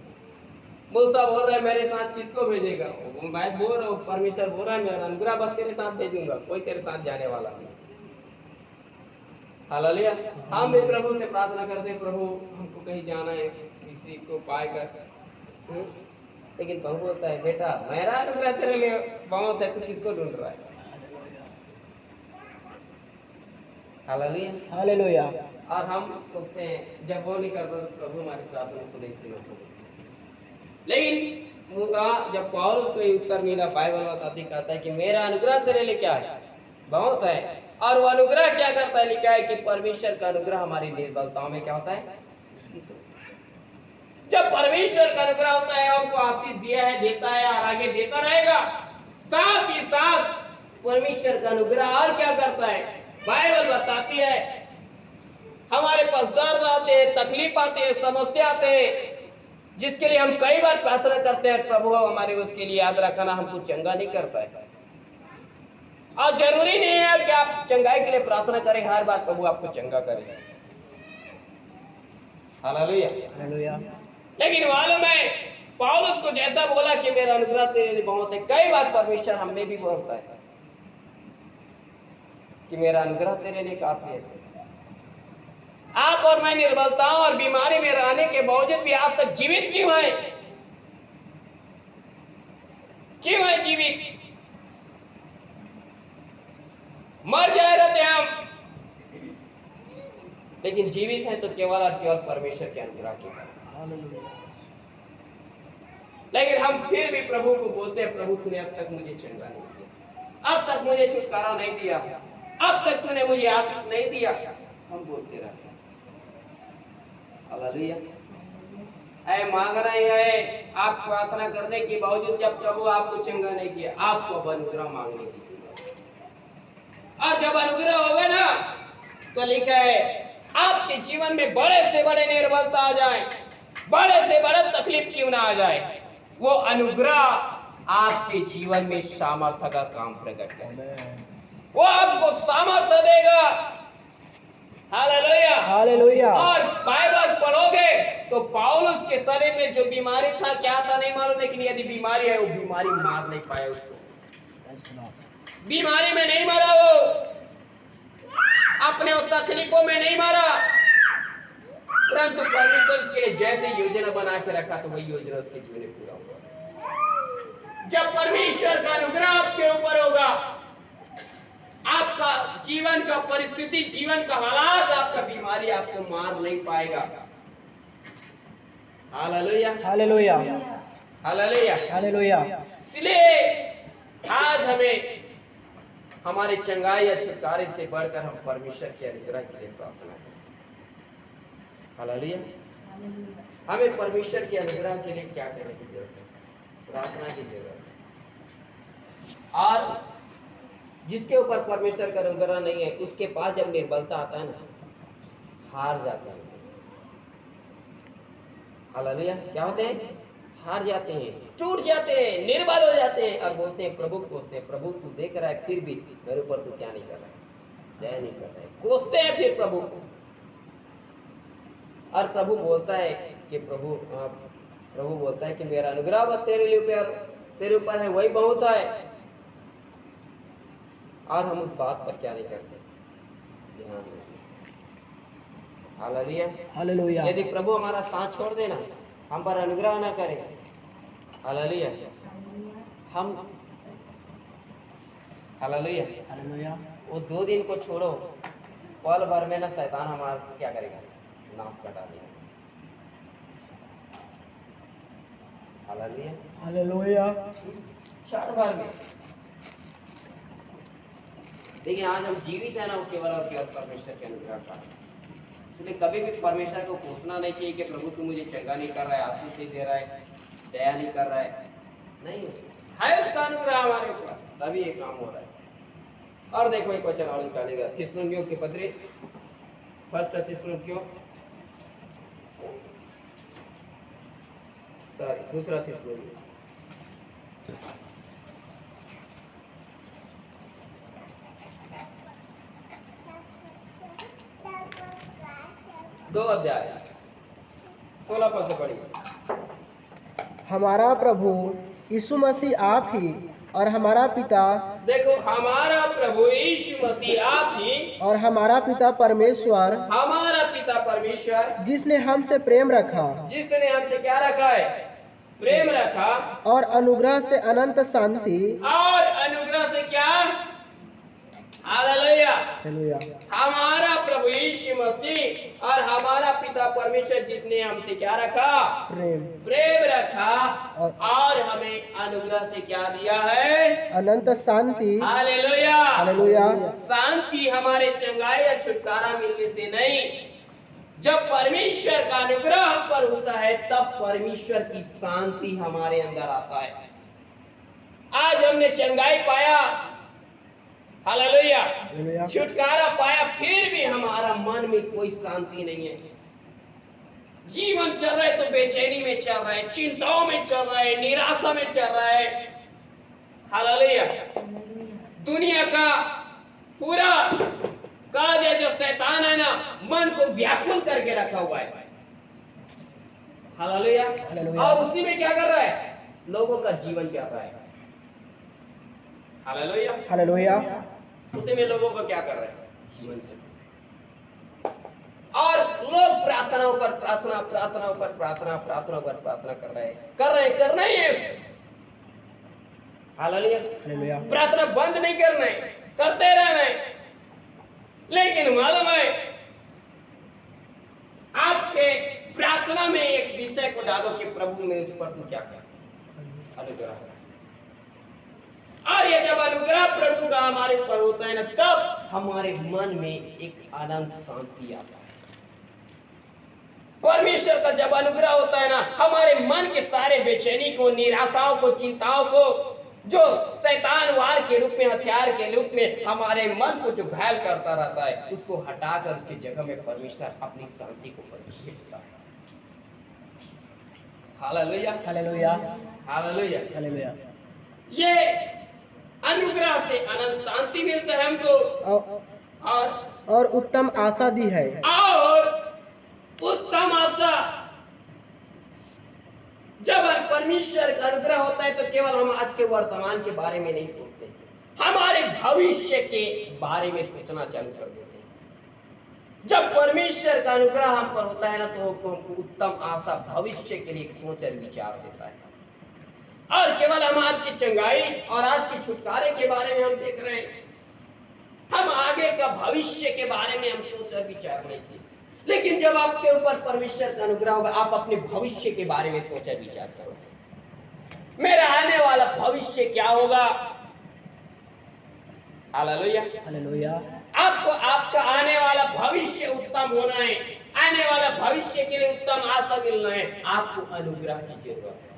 Speaker 2: मूसा बोल रहा है मेरे साथ किसको भेजेगा? मैं बोल रहा हूँ, परमेश्वर बोल रहा है मेरा अनुग्रह बस तेरे साथ भेजूंगा, कोई तेरे साथ जाने वाला नहीं। हालेलुया। हम भी प्रभु से प्रार्थना करते हैं, प्रभु हमको कहीं जाना है, किसी को पाएगा, लेकिन प्रभु बोलता है बेटा मेरा अनुग्रह तेरे लिए बहुत है, तू किसको ढूंढ रहा है? हालेलुया।
Speaker 1: हालेलुया।
Speaker 2: और हम सोचते हैं जब वो नहीं करता तो प्रभु हमारी प्रार्थना को नहीं सुनता। लेकिन जब पौलुस को उत्तर मिला, बाइबल बताती कहता है कि मेरा अनुग्रह तेरे लिए क्या है? बहुत है। और वो अनुग्रह क्या करता है? लिखा है कि परमेश्वर का अनुग्रह हमारी निर्बलताओं में क्या होता है? जब परमेश्वर का अनुग्रह होता है, आपको आशीष दिया है, देता है और आगे देता रहेगा। साथ ही साथ परमेश्वर का अनुग्रह और क्या करता है, बाइबल बताती है हमारे पास दर्द आते हैं, तकलीफ आते हैं, समस्या आते हैं, जिसके लिए हम कई बार प्रार्थना करते हैं, प्रभु हमारे उसके लिए याद रखना हमको चंगा नहीं करता है। और जरूरी नहीं है कि आप चंगाई के लिए प्रार्थना करें हर बार प्रभु आपको चंगा करे। हालेलुया।
Speaker 1: हालेलुया।
Speaker 2: लेकिन मालूम है पौलुस को जैसा बोला कि मेरा अनुग्रह तेरे लिए बहुत है, कई बार परमेश्वर हमें भी बोलता है कि मेरा अनुग्रह तेरे लिए काफी है। आप और मैं निर्बलताओं और बीमारी में रहने के बावजूद भी आज तक जीवित क्यों है? क्यों है जीवित? मर जाए रहते हम, लेकिन जीवित है तो केवल और केवल परमेश्वर के अनुग्रह के कारण। लेकिन हम फिर भी प्रभु को बोलते हैं, प्रभु तूने अब तक मुझे चंगा नहीं दिया, अब तक मुझे छुटकारा नहीं दिया, अब तक तूने मुझे आशीष नहीं दिया। हम बोलते रहते हैं। हालेलुया। ऐ मांगना ही है, आप प्रार्थना करने के बावजूद जब प्रभु आपको चंगा नहीं किया, आपको अब अनुग्रह मांगने की जरूरत है। और जब अनुग्रह होगा ना तो लिखा है आपके जीवन में बड़े से बड़े निर्बलता आ जाए, बड़े से बड़े तकलीफ क्यों ना आ जाए, वो अनुग्रह आपके जीवन में सामर्थ्य का काम प्रकट करेगा, वो आपको सामर्थ्य देगा। हालेलुया।
Speaker 1: हालेलुया।
Speaker 2: और बाइबल पढ़ोगे तो पौलुस के शरीर में जो बीमारी था क्या था नहीं मालूम, लेकिन यदि बीमारी है वो बीमारी मार नहीं पाया उसको, बीमारी में नहीं मरा, वो अपने तकलीफों में नहीं मरा, परंतु परमेश्वर उसके लिए जैसे योजना बना के रखा तो वही योजना उसके जीवन में पूरा हुआ। जब परमेश्वर का अनुग्रह आपके ऊपर होगा, आपका जीवन का परिस्थिति, जीवन का हालात, आपका बीमारी आपको मार नहीं पाएगा। हालेलुया।
Speaker 1: हालेलुया।
Speaker 2: हालेलुया।
Speaker 1: हालेलुया।
Speaker 2: इसलिए आज हमें हमारे चंगाई या छुटकारे से बढ़कर हम परमेश्वर के अनुग्रह के लिए प्रार्थना करें। हालेलुया। हमें परमेश्वर के अनुग्रह के लिए क्या करने की जरूरत है? प्रार्थना की जरूरत है। और जिसके ऊपर परमेश्वर का अनुग्रह नहीं है उसके पास जब निर्बलता आता है ना, हार जाते हैं। हालेलुया। क्या होते हैं? हार जाते हैं, टूट जाते हैं, निर्बल हो जाते हैं और बोलते हैं, प्रभु कोसते हैं, प्रभु तू देख रहा है फिर भी मेरे ऊपर तू क्या नहीं कर रहा है, दया नहीं कर रहा है, कोसते हैं फिर प्रभु को। और प्रभु बोलता है कि प्रभु बोलता है कि मेरा अनुग्रह बस तेरे ऊपर है, वही बहुत है। और हम उस बात पर क्या नहीं करते, ध्यान देते। हालेलुया।
Speaker 1: हालेलुया।
Speaker 2: यदि प्रभु हमारा साथ छोड़ देना, हम पर अनुग्रह ना करे, हालेलुया, हम हालेलुया,
Speaker 1: हालेलुया।
Speaker 2: वो 2 दिन को छोड़ो, पल भर में ना शैतान हमारा क्या करेगा, नाश कर डालेगा। हालेलुया।
Speaker 1: हालेलुया।
Speaker 2: क्षण भर में। लेकिन आज हम जीवित है ना, वो केवल और केवल परमेश्वर के अनुग्रह का। इसलिए कभी भी परमेश्वर को पूछना नहीं चाहिए कि प्रभु तू मुझे चंगा नहीं कर रहा है, आशीष नहीं दे रहा है, दया नहीं कर रहा है। नहीं है, उसका अनुग्रह हमारे ऊपर, तभी ये काम हो रहा है। और देखो एक वचन और निकालेगा, थिस्सलुनीकियों के पत्री, फर्स्ट थिस्सलुनीकियों, दूसरा थिस्सलुनीकियों, दो अध्याय 16 पद से पढ़िए।
Speaker 1: हमारा प्रभु यीशु मसीह आप ही और हमारा पिता,
Speaker 2: देखो हमारा प्रभु यीशु मसीह आप ही
Speaker 1: और हमारा पिता परमेश्वर,
Speaker 2: हमारा पिता परमेश्वर,
Speaker 1: जिसने हमसे प्रेम रखा,
Speaker 2: जिसने हमसे क्या रखा है, प्रेम रखा,
Speaker 1: और अनुग्रह से अनंत शांति,
Speaker 2: और अनुग्रह से क्या, हालेलुया,
Speaker 1: हालेलुया,
Speaker 2: हमारा प्रभु यीशु मसीह और हमारा पिता परमेश्वर जिसने हमसे क्या रखा, प्रेम रखा, और हमें अनुग्रह से क्या दिया है,
Speaker 1: अनंत शांति।
Speaker 2: हालेलुया।
Speaker 1: हालेलुया।
Speaker 2: शांति हमारे चंगाई या छुटकारा मिलने से नहीं, जब परमेश्वर का अनुग्रह हम पर होता है तब परमेश्वर की शांति हमारे अंदर आता है। आज हमने चंगाई पाया, हालेलुया, छुटकारा पाया, फिर भी हमारा मन में कोई शांति नहीं है। जीवन चल रहा है तो बेचैनी में चल रहा है, चिंताओं में चल रहा है, निराशा में चल रहा है। हालेलुया। दुनिया का पूरा काज है जो शैतान है ना, मन को व्याकुल करके रखा हुआ है। हालेलुया। और उसी में क्या कर रहा है? लोगों का जीवन चल रहा है। Hallelujah,
Speaker 1: hallelujah.
Speaker 2: उसी में लोगों का क्या कर रहा है? जीवन चल रहा है। और लोग प्रार्थनाओं पर प्रार्थना, प्रार्थनाओं पर प्रार्थना, प्रार्थनाओं पर प्रार्थना कर रहे हैं। हालेलुया। प्रार्थना बंद नहीं करना है, करते रहना है। लेकिन मालूम है, आपके प्रार्थना में एक विषय को डालो कि प्रभु ने उस पर तू क्या कर अनुग्रह। और ये जब अनुग्रह प्रभु का हमारे ऊपर होता है ना, तब हमारे मन में एक आनंद, शांति आता है। परमेश्वर का जब अनुग्रह होता है ना, हमारे मन के सारे बेचैनी को, निराशाओं को, चिंताओं को, जो शैतान वार के रूप में, हथियार के रूप में हमारे मन को जो घायल करता रहता है, उसको हटाकर उसकी जगह में परमेश्वर अपनी शांति को भेजता है। Hallelujah,
Speaker 1: hallelujah,
Speaker 2: hallelujah,
Speaker 1: hallelujah.
Speaker 2: ये अनुग्रह से अनंत शांति मिलता है हमको, और
Speaker 1: उत्तम आशा दी है।
Speaker 2: और उत्तम आशा। जब परमेश्वर का अनुग्रह होता है तो केवल हम आज के वर्तमान के बारे में नहीं सोचते, हमारे भविष्य के बारे में सोचना चालू कर देते हैं। जब परमेश्वर का अनुग्रह हम पर होता है ना, तो हमको उत्तम आशा, भविष्य के लिए सोच और विचार देता है। और केवल हम आज की चंगाई और आज के छुटकारे के बारे में हम देख रहे हैं, हम आगे का भविष्य के बारे में हम सोच और विचार नहीं किए। लेकिन जब आपके ऊपर परमेश्वर का अनुग्रह होगा, आप अपने भविष्य के बारे में सोच और विचार करोगे, मेरा आने वाला भविष्य क्या होगा। Hallelujah,
Speaker 1: hallelujah.
Speaker 2: आपको आपका आने वाला भविष्य उत्तम होना है, आने वाला भविष्य के लिए उत्तम आशा मिलना है, आपको अनुग्रह की जरूरत है।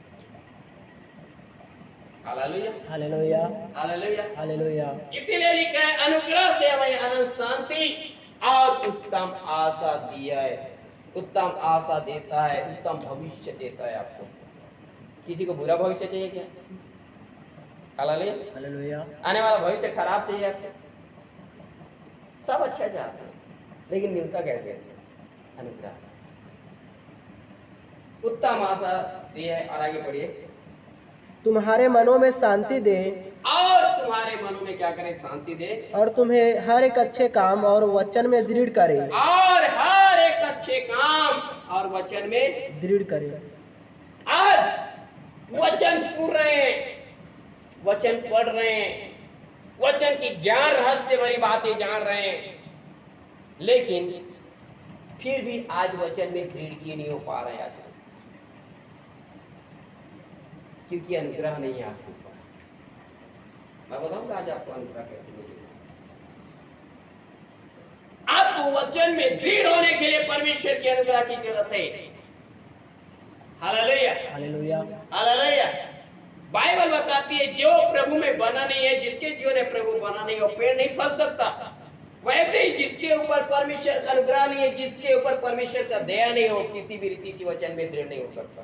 Speaker 2: Hallelujah,
Speaker 1: hallelujah,
Speaker 2: hallelujah,
Speaker 1: hallelujah.
Speaker 2: इसीलिए लिखा है, अनुग्रह से हमें अनंत शांति और उत्तम आशा दिया है। उत्तम आशा देता है, उत्तम भविष्य देता है आपको। किसी को बुरा भविष्य चाहिए क्या? Hallelujah,
Speaker 1: hallelujah.
Speaker 2: आने वाला भविष्य खराब चाहिए आपको? सब अच्छा चाहते हैं, लेकिन मिलता कैसे? अनुग्रह से। उत्तम आशा दी है। और आगे बढ़िए।
Speaker 1: तुम्हारे मनों में शांति दे,
Speaker 2: और तुम्हारे मनों में क्या करे? शांति दे।
Speaker 1: और तुम्हें हर एक अच्छे काम और वचन में दृढ़ करे,
Speaker 2: और हर एक अच्छे काम और वचन में
Speaker 1: दृढ़ करे।
Speaker 2: आज वचन सुन रहे हैं, वचन पढ़ रहे हैं, वचन की ज्ञान रहस्य भरी बातें जान रहे हैं, लेकिन फिर भी आज वचन में दृढ़ किए नहीं हो पा रहे हैं। आज क्योंकि अनुग्रह नहीं है आपके ऊपर। मैं बताऊंगा आज आपको अनुग्रह कैसे मिलेगा। आपको वचन में दृढ़ होने के लिए परमेश्वर के अनुग्रह की जरूरत है। Hallelujah,
Speaker 1: hallelujah,
Speaker 2: hallelujah. बाइबल बताती है, जो प्रभु में बना नहीं है, जिसके जीवन में प्रभु बना नहीं, वो पेड़ नहीं फल सकता। वैसे ही जिसके ऊपर परमेश्वर का अनुग्रह नहीं है, जिसके ऊपर परमेश्वर का दया नहीं हो, किसी भी रीति से वचन में दृढ़ नहीं हो सकता।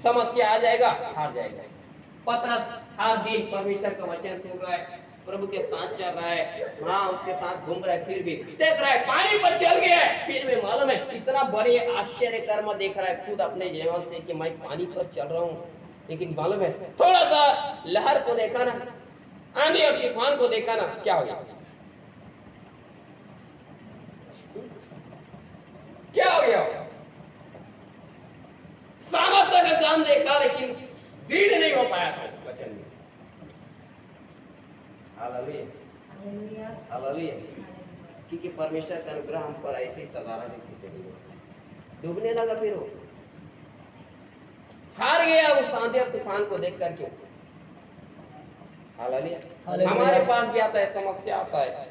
Speaker 2: समस्या आ जाएगा, हार जाएगा। पतरस हर दिन परमेश्वर का वचन सुन रहा है, प्रभु के साथ चल रहा है, हाँ उसके साथ घूम रहा है, फिर भी देख रहा है पानी पर चल गया है, फिर भी मालूम है इतना बड़े आश्चर्य कर्म देख रहा है खुद अपने जीवन से कि मैं पानी पर चल रहा हूँ। लेकिन मालूम है थोड़ा सा लहर को देखा ना, आंधी और तूफान को देखा ना, क्या हो गया? क्या हो गया? सामर्थ्य का काम देखा, लेकिन दृढ़ नहीं हो पाया था वचन में। Hallelujah, hallelujah. क्योंकि परमेश्वर का अनुग्रह हम पर ऐसे ही साधारण रीति से नहीं होता। डूबने लगा, फिर वो हार गया उस आंधी और तूफान को देख करके। हालेलुया। हमारे पास भी आता है, समस्या आता है,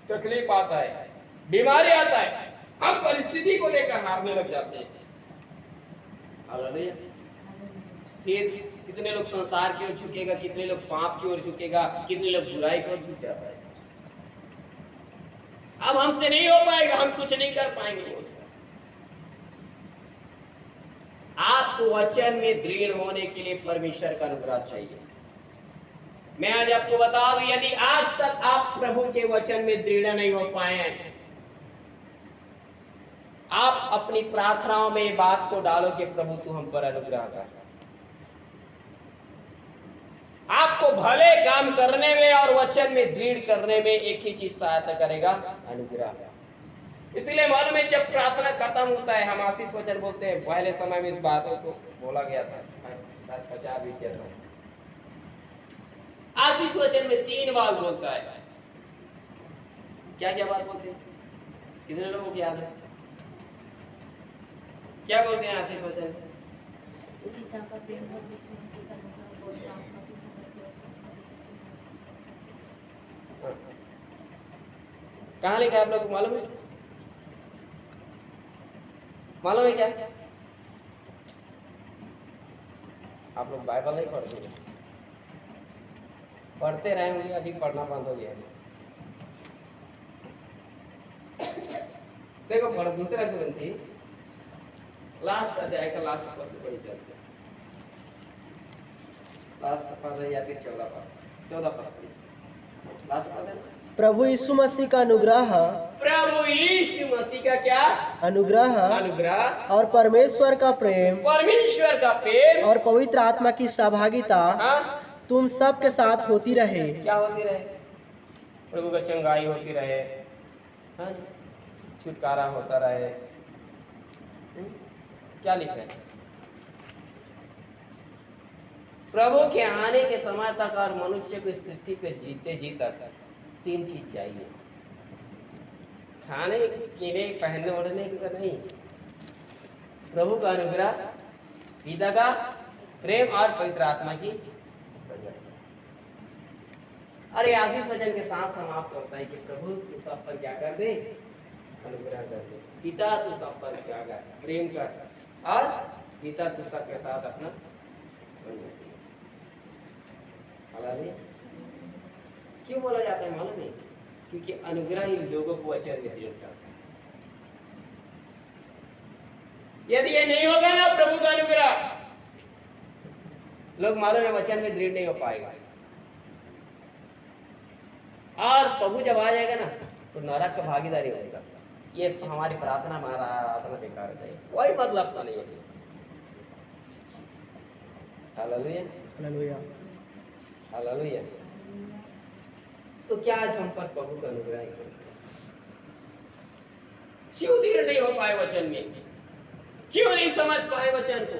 Speaker 2: तकलीफ आता है, बीमारी आता है, हम परिस्थिति को लेकर हारने लग जाते हैं। हालेलुया। फिर कितने लोग संसार की ओर झुकेगा, कितने लोग पाप की ओर झुकेगा, कितने लोग बुराई की ओर झुक जाता है। अब हमसे नहीं हो पाएगा, हम कुछ नहीं कर पाएंगे। आपको वचन में दृढ़ होने के लिए परमेश्वर का अनुग्रह चाहिए। मैं आज आपको बता दूं, यदि आज तक आप प्रभु के वचन में दृढ़ नहीं हो पाए हैं, आप अपनी प्रार्थनाओं में ये बात को डालो कि प्रभु तू हम पर अनुग्रह कर। आपको भले काम करने में और वचन में दृढ़ करने में एक ही चीज सहायता करेगा, अनुग्रह। इसलिए मालूम है, जब प्रार्थना खत्म होता है हम आशीष वचन बोलते हैं। पहले समय में इस बातों को बोला गया था, शायद 50 भी किया था। आशीष वचन में 3 बार बोलता है। क्या क्या बात बोलते हैं? कितने लोगों को याद है? क्या बोलते हैं आशीष वचन?
Speaker 4: पिता का प्रेम और यीशु मसीह का अनुग्रह और आत्मा की संगति और
Speaker 2: कहाँ लिखा है आप लोग को मालूम है? मालूम है क्या? आप लोग बाइबल नहीं पढ़ते? पढ़ते रहे होंगे, अभी पढ़ना बंद हो गया। देखो पढ़ो, दूसरा कुरिन्थी लास्ट अध्याय का लास्ट पद पढ़ी चलते हैं। लास्ट पद है या फिर 14 पद लास्ट पद है।
Speaker 1: प्रभु यीशु मसीह का अनुग्रह
Speaker 2: प्रभु यीशु मसीह का क्या?
Speaker 1: अनुग्रह
Speaker 2: अनुग्रह
Speaker 1: और परमेश्वर का प्रेम
Speaker 2: परमेश्वर का प्रेम
Speaker 1: और पवित्र आत्मा की सहभागिता तुम सब के साथ होती रहे।
Speaker 2: क्या होती रहे? प्रभु का चंगाई होती रहे, छुटकारा होता रहे। क्या लिखा है? प्रभु के आने के समय तक और मनुष्य को इस पृथ्वी पे जीते जी तक 3 चीज चाहिए। खाने पीने पहनने ओढ़ने की तो नहीं, प्रभु का अनुग्रह, पिता का प्रेम और पवित्र आत्मा की संगति। अरे आशीष वचन के साथ समाप्त होता है कि प्रभु तू सब पर क्या कर दे? अनुग्रह कर दे। पिता तू सब पर क्या कर? प्रेम कर, और पिता तू सबके साथ अपना हालेलुया। क्यों बोला जाता है मालूम है? क्योंकि अनुग्रह ही लोगों को वचन में दृढ़ करता है। यदि ये नहीं होगा ना प्रभु का अनुग्रह, लोग मालूम है वचन में दृढ़ नहीं हो पाएगा। और प्रभु जब आ जाएगा ना तो नरक का भागीदारी होगा। ये हमारी प्रार्थना, हमारा आराधना बेकार हो जाएगी, कोई मतलब तो नहीं है। Hallelujah
Speaker 1: hallelujah
Speaker 2: hallelujah. तो क्या आज हम पर प्रभु का अनुग्रह है? क्यों दृढ़ नहीं हो पाए वचन में? क्यों नहीं समझ पाए वचन को?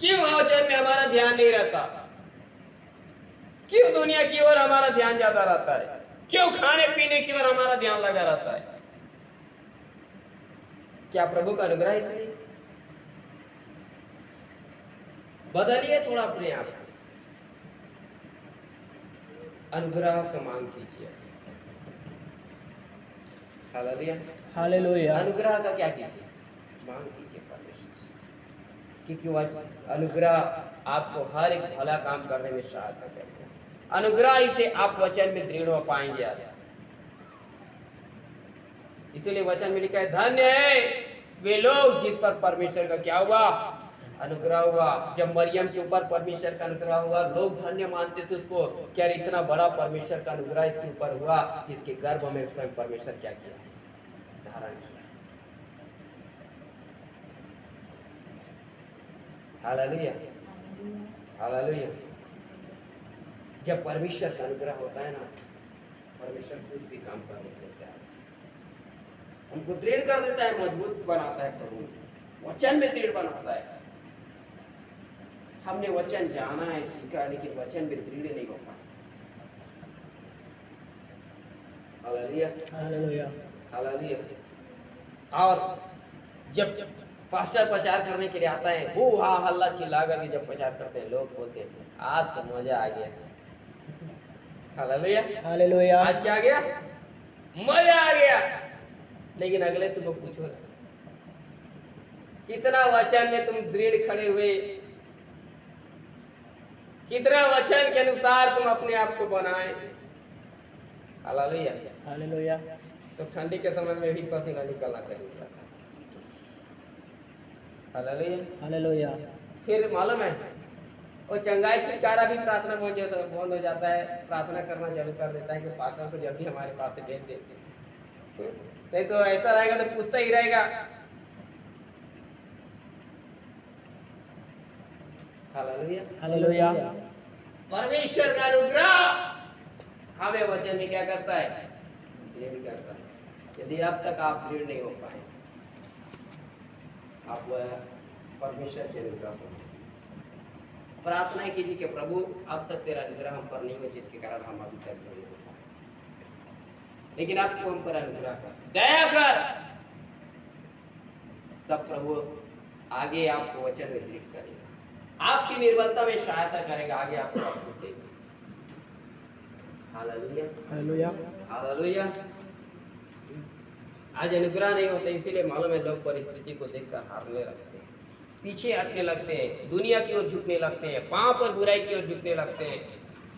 Speaker 2: क्यों वचन में हमारा ध्यान नहीं रहता? क्यों दुनिया की ओर हमारा ध्यान ज्यादा रहता है? क्यों खाने पीने की ओर हमारा ध्यान लगा रहता है? क्या प्रभु का अनुग्रह इसलिए? बदलिए थोड़ा अपने आप को, अनुग्रह का मांग कीजिए। Hallelujah
Speaker 1: hallelujah.
Speaker 2: अनुग्रह का क्या कीजिए? मांग कीजिए परमेश्वर से, क्योंकि वह अनुग्रह आपको हर एक भला काम करने में सहायता करता है। अनुग्रह ही से आप वचन में दृढ़ हो पाएंगे। इसलिए वचन में लिखा है, धन्य है वे लोग जिस पर परमेश्वर का क्या हुआ? अनुग्रह हुआ। जब मरियम के ऊपर परमेश्वर का अनुग्रह हुआ, लोग धन्य मानते थे उसको। क्या इतना बड़ा परमेश्वर का अनुग्रह इसके ऊपर हुआ, इसके गर्भ में स्वयं परमेश्वर क्या किया? धारण किया। Hallelujah hallelujah. जब परमेश्वर का अनुग्रह होता है ना, परमेश्वर कुछ भी काम करने के लिए तैयार है। हमको दृढ़ कर देता है, मजबूत बनाता है। प्रभु वचन में दृढ़ बनाता है। हमने वचन जाना है, सीखा है, लेकिन वचन में दृढ़ नहीं हो पाया। Hallelujah
Speaker 1: hallelujah
Speaker 2: hallelujah. और जब पास्टर प्रचार करने के लिए आता है, वो हा हल्ला चिल्ला करके जब प्रचार करते हैं, लोग बोलते हैं आज तो मजा आ गया। Hallelujah
Speaker 1: hallelujah.
Speaker 2: आज क्या आ गया? मजा आ गया। लेकिन अगले से तो पूछो ना, कितना वचन में तुम दृढ़ खड़े हुए, कितना वचन के अनुसार तुम अपने आप को बनाए। Hallelujah,
Speaker 1: hallelujah.
Speaker 2: तो ठंडी के समय में भी पसीना निकलना चाहिए। Hallelujah,
Speaker 1: hallelujah.
Speaker 2: फिर मालूम है वो चंगाई छुटकारा भी प्रार्थना बंद हो जाता है, प्रार्थना करना चालू कर देता है कि पास्टर को जल्दी हमारे पास से भेज दे। नहीं तो ऐसा रहेगा तो पूछता ही रहेगा। Hallelujah,
Speaker 1: hallelujah.
Speaker 2: परमेश्वर का अनुग्रह हमें वचन में क्या करता है, दृढ़ करता है। यदि अब तक आप दृढ़ नहीं हो पाए, आप परमेश्वर के अनुग्रह को प्रार्थना कीजिए कि प्रभु अब तक तेरा अनुग्रह हम पर नहीं हो, जिसके कारण हम अभी तक नहीं हो पाए, लेकिन अब तू हम पर अनुग्रह कर, दया कर। तब प्रभु आगे आपको वचन में दृढ़ करेगा, आपकी निर्बलता में सहायता करेगा, आगे आपको अवसर देगा। Hallelujah,
Speaker 1: hallelujah.
Speaker 2: हालेलुया। आज अनुग्रह नहीं होता, इसीलिए मालूम है लोग परिस्थिति को देखकर हारने लगते हैं, पीछे हटने लगते हैं, दुनिया की ओर झुकने लगते हैं, पांव पर बुराई की ओर झुकने लगते हैं,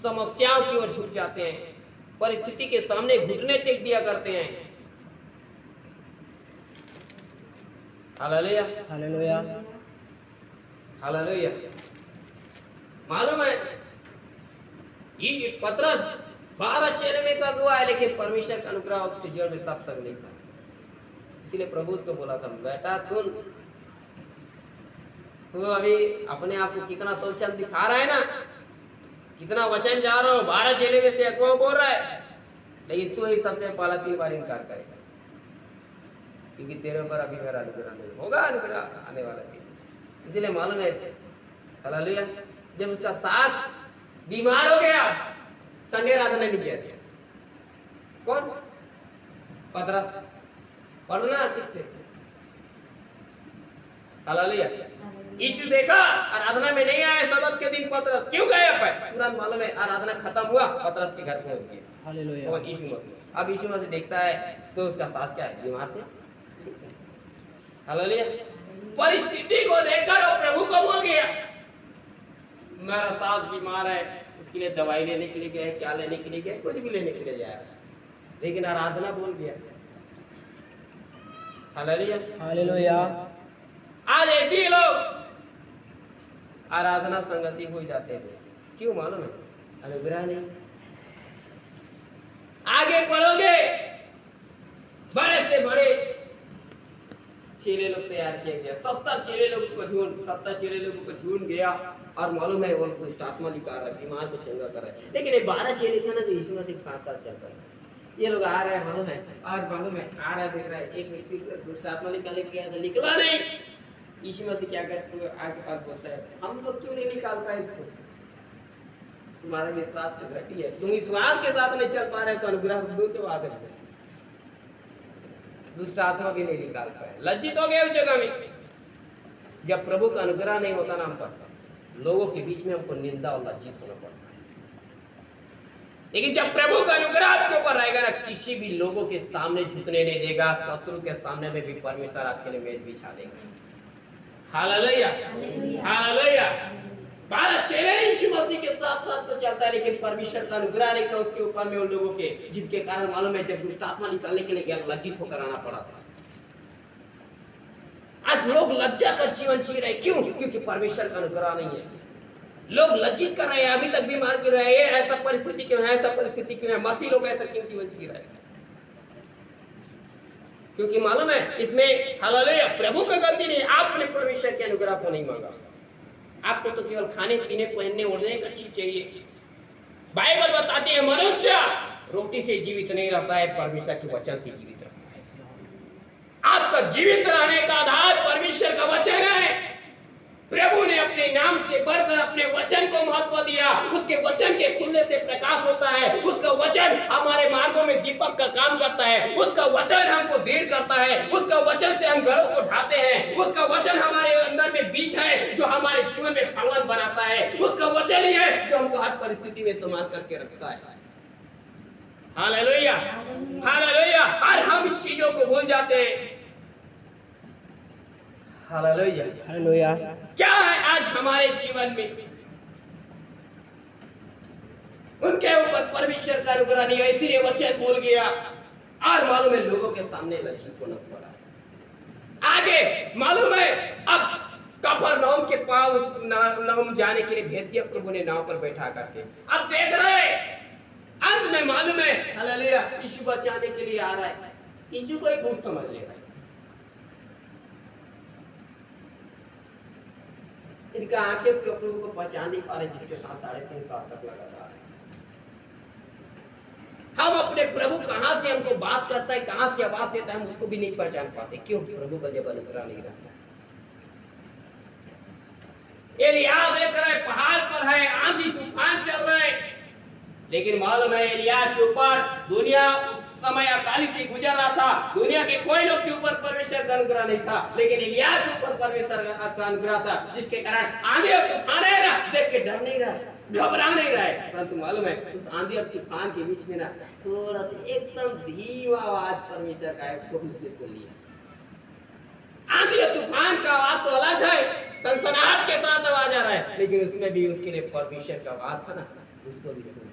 Speaker 2: समस्याओं की ओर झुक जाते हैं, परिस्थिति के सामने घुटने टेक दिया करते हैं। Hallelujah,
Speaker 1: hallelujah.
Speaker 2: हालेलुया। मालूम है ये पतरस 12 चेहरे में का हुआ है, लेकिन परमेश्वर का अनुग्रह उसके जीवन में तब तक नहीं था। इसलिए प्रभु उसको बोला था, बेटा सुन, तू अभी अपने आप को कितना तोलचल दिखा रहा है ना, कितना वचन जा रहा हूँ, 12 चेले में से कौन बोल रहा है, लेकिन तू ही सबसे पहला 3 बार इनकार करेगा, क्योंकि तेरे ऊपर अभी मेरा अनुग्रह नहीं होगा, अनुग्रह आने वाला दिन। इसीलिए मालूम है, हालेलुया, जब उसका सास बीमार हो गया, संडे आराधना नहीं किया था, कौन, पतरस, पढ़ना ठीक से। हालेलुया। यीशु देखा आराधना में नहीं आए, सबत के दिन पतरस क्यों गायब है, तुरंत मालूम है आराधना खत्म हुआ, पतरस के घर पहुंच गए।
Speaker 1: हालेलुया।
Speaker 2: और यीशु मसीह, अब यीशु मसीह देखता है तो उसका सास क्या है, बीमार से। हालेलुया। परिस्थिति को देखकर वो प्रभु को बोल गया, मेरा सास बीमार है, उसके लिए दवाई लेने के लिए गए, क्या लेने के लिए गए, कुछ भी लेने के लिए जाया, लेकिन आराधना बोल गया। Hallelujah,
Speaker 1: hallelujah.
Speaker 2: आज ऐसे ही लोग आराधना संगति हो जाते हैं, क्यों मालूम है, अनुग्रह नहीं। आगे बढ़ोगे, बड़े से बड़े चेले लोग तैयार किए गए, 70 चेले लोगों को झूठ गया, और मालूम है वो दुष्ट आत्मा निकाल रहा है, बीमार को चंगा कर रहा है, लेकिन ये 12 चेले थे ना, तो यीशु मसीह साथ साथ चलता है। ये लोग आ रहे हैं, मालूम है, और मालूम है आ रहा देख रहा है, एक व्यक्ति दुष्ट आत्मा निकालने गया था, निकला नहीं। यीशु मसीह क्या करते आगे पास बोलता है, हम लोग क्यों नहीं निकाल पाए इसको, तुम्हारा विश्वास की घटी है, तुम विश्वास के साथ नहीं चल पा रहे तो अनुग्रह दूर के बाद दुष्ट आत्मा भी नहीं निकाल पाए, लज्जित हो गए उस जगह में। जब प्रभु का अनुग्रह नहीं होता ना, हम पर लोगों के बीच में हमको निंदा और लज्जित होना पड़ता है, लेकिन जब प्रभु का अनुग्रह आपके ऊपर रहेगा ना, किसी भी लोगों के सामने झुकने नहीं देगा, शत्रु के सामने में भी परमेश्वर आपके लिए मेज बिछा देगा। Hallelujah, hallelujah. 12 चेले यीशु मसीह के साथ साथ तो चलता है, लेकिन परमेश्वर का अनुग्रह नहीं था उसके ऊपर में, उन लोगों के जिनके कारण मालूम है जब दुष्ट आत्मा निकालने के लिए गया, लज्जित होकर आना पड़ा था। आज लोग लज्जा का जीवन जी रहे, क्यों, क्योंकि परमेश्वर का अनुग्रह नहीं है। लोग लज्जित कर रहे हैं, अभी तक बीमार क्यों रहे, ऐसा परिस्थिति क्यों है, ऐसा परिस्थिति क्यों है, मसीह लोग ऐसा क्यों जीवन जी रहे, क्योंकि मालूम है इसमें हालेलुया प्रभु का गलती नहीं, आपने परमेश्वर के अनुग्रह को नहीं मांगा। आपको तो केवल खाने पीने पहनने ओढ़ने का चीज चाहिए। बाइबल बताती है मनुष्य रोटी से जीवित नहीं रहता है, परमेश्वर के वचन से जीवित रहता है। आपका जीवित रहने का आधार परमेश्वर का वचन है। प्रभु ने अपने नाम से बढ़कर अपने वचन को महत्व दिया, उसके वचन के खुलने से प्रकाश होता है, उसका वचन हमारे मार्गों में दीपक का काम करता है, उसका वचन हमको दृढ़ करता है, उसका वचन से हम घरों को ढाते हैं, उसका वचन हमारे अंदर में बीज है जो हमारे जीवन में फलवान बनाता है, उसका वचन ही है जो हमको हर परिस्थिति में संभाल करके रखता है। Hallelujah, hallelujah. और हम इस चीजों को भूल जाते हैं। हालेलुया।
Speaker 1: हालेलुया।
Speaker 2: क्या है आज हमारे जीवन में? उनके ऊपर परमेश्वर का अनुग्रह नहीं है, इसीलिए वचन भूल गया और मालूम है लोगों के सामने लज्जित होना पड़ा। आगे मालूम है अब कफरनहूम के पास नहूम जाने के लिए भेज दिया प्रभु ने नाव पर बैठा करके। अब देख रहे अंत में मालूम है हालेलुया यीशु बचाने के लिए आ रहा है। यीशु को ही भूत समझ ले रहा है। इनका आंखें प्रभु को पहचान नहीं पा रहे, जिसके साथ 3.5 साल तक लगातार हम अपने प्रभु कहां से हमको बात करता है, कहां से आवाज देता है, हम उसको भी नहीं पहचान पाते। क्यों? प्रभु का जब अनुग्रह नहीं रहता। एलिया देख रहे पहाड़ पर है, आंधी तूफान चल रहे, लेकिन मालूम है एलिया के ऊपर दुनिया उस समय अकाली से गुजर रहा था। दुनिया के कोई लोग के ऊपर परमेश्वर का अनुग्रह नहीं था, लेकिन एलिया के ऊपर परमेश्वर का अनुग्रह था, जिसके कारण आंधी और तूफान है ना देख के डर नहीं रहा, घबरा नहीं रहा है। परंतु मालूम है उस आंधी और तूफान के बीच में ना थोड़ा सा एकदम धीमा आवाज परमेश्वर का है, उसको उसने सुन लिया। आंधी और तूफान का आवाज तो अलग है, सनसनाहट के साथ आवाज आ रहा है, लेकिन उसमें भी उसके लिए परमेश्वर का आवाज था ना, उसको भी सुन लिया।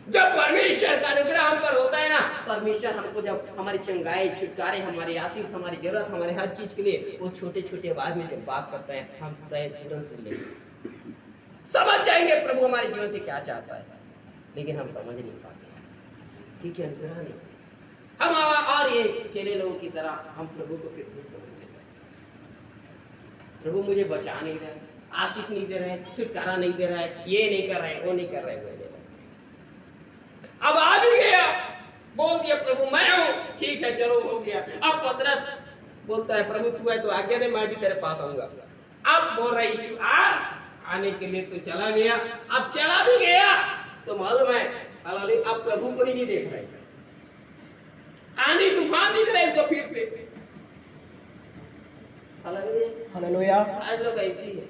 Speaker 2: जब परमेश्वर का अनुग्रह हम पर होता है ना, परमेश्वर हमको जब हमारी चंगाई, छुटकारे, हमारी आशीष, हमारी जरूरत, हमारे हर चीज के लिए वो छोटे छोटे आवाज में जब बात करता है, हम तुरंत सुन लेंगे, समझ जाएंगे प्रभु हमारे जीवन से क्या चाहता है। लेकिन हम समझ नहीं पाते क्योंकि अनुग्रह नहीं। हम और ये चेले लोगों की तरह हम प्रभु को फिर समझ नहीं पाते। प्रभु मुझे बचा नहीं रहा है, आशीष नहीं दे रहे हैं, छुटकारा नहीं दे रहा है, ये नहीं कर रहे हैं, वो नहीं कर रहे हैं। अब आ भी गया, बोल दिया प्रभु मैं हूं, ठीक है चलो हो गया। अब पतरस बोलता है प्रभु तू है तो आज्ञा दे, मैं भी तेरे पास आऊंगा। अब बोल रहा यीशु आने के लिए तो चला गया। अब चला भी गया तो मालूम है अब प्रभु को ही नहीं देख रहे, आंधी तूफान दिख रहे इसको फिर से।
Speaker 1: हालेलुया।
Speaker 2: आज लोग ऐसी है,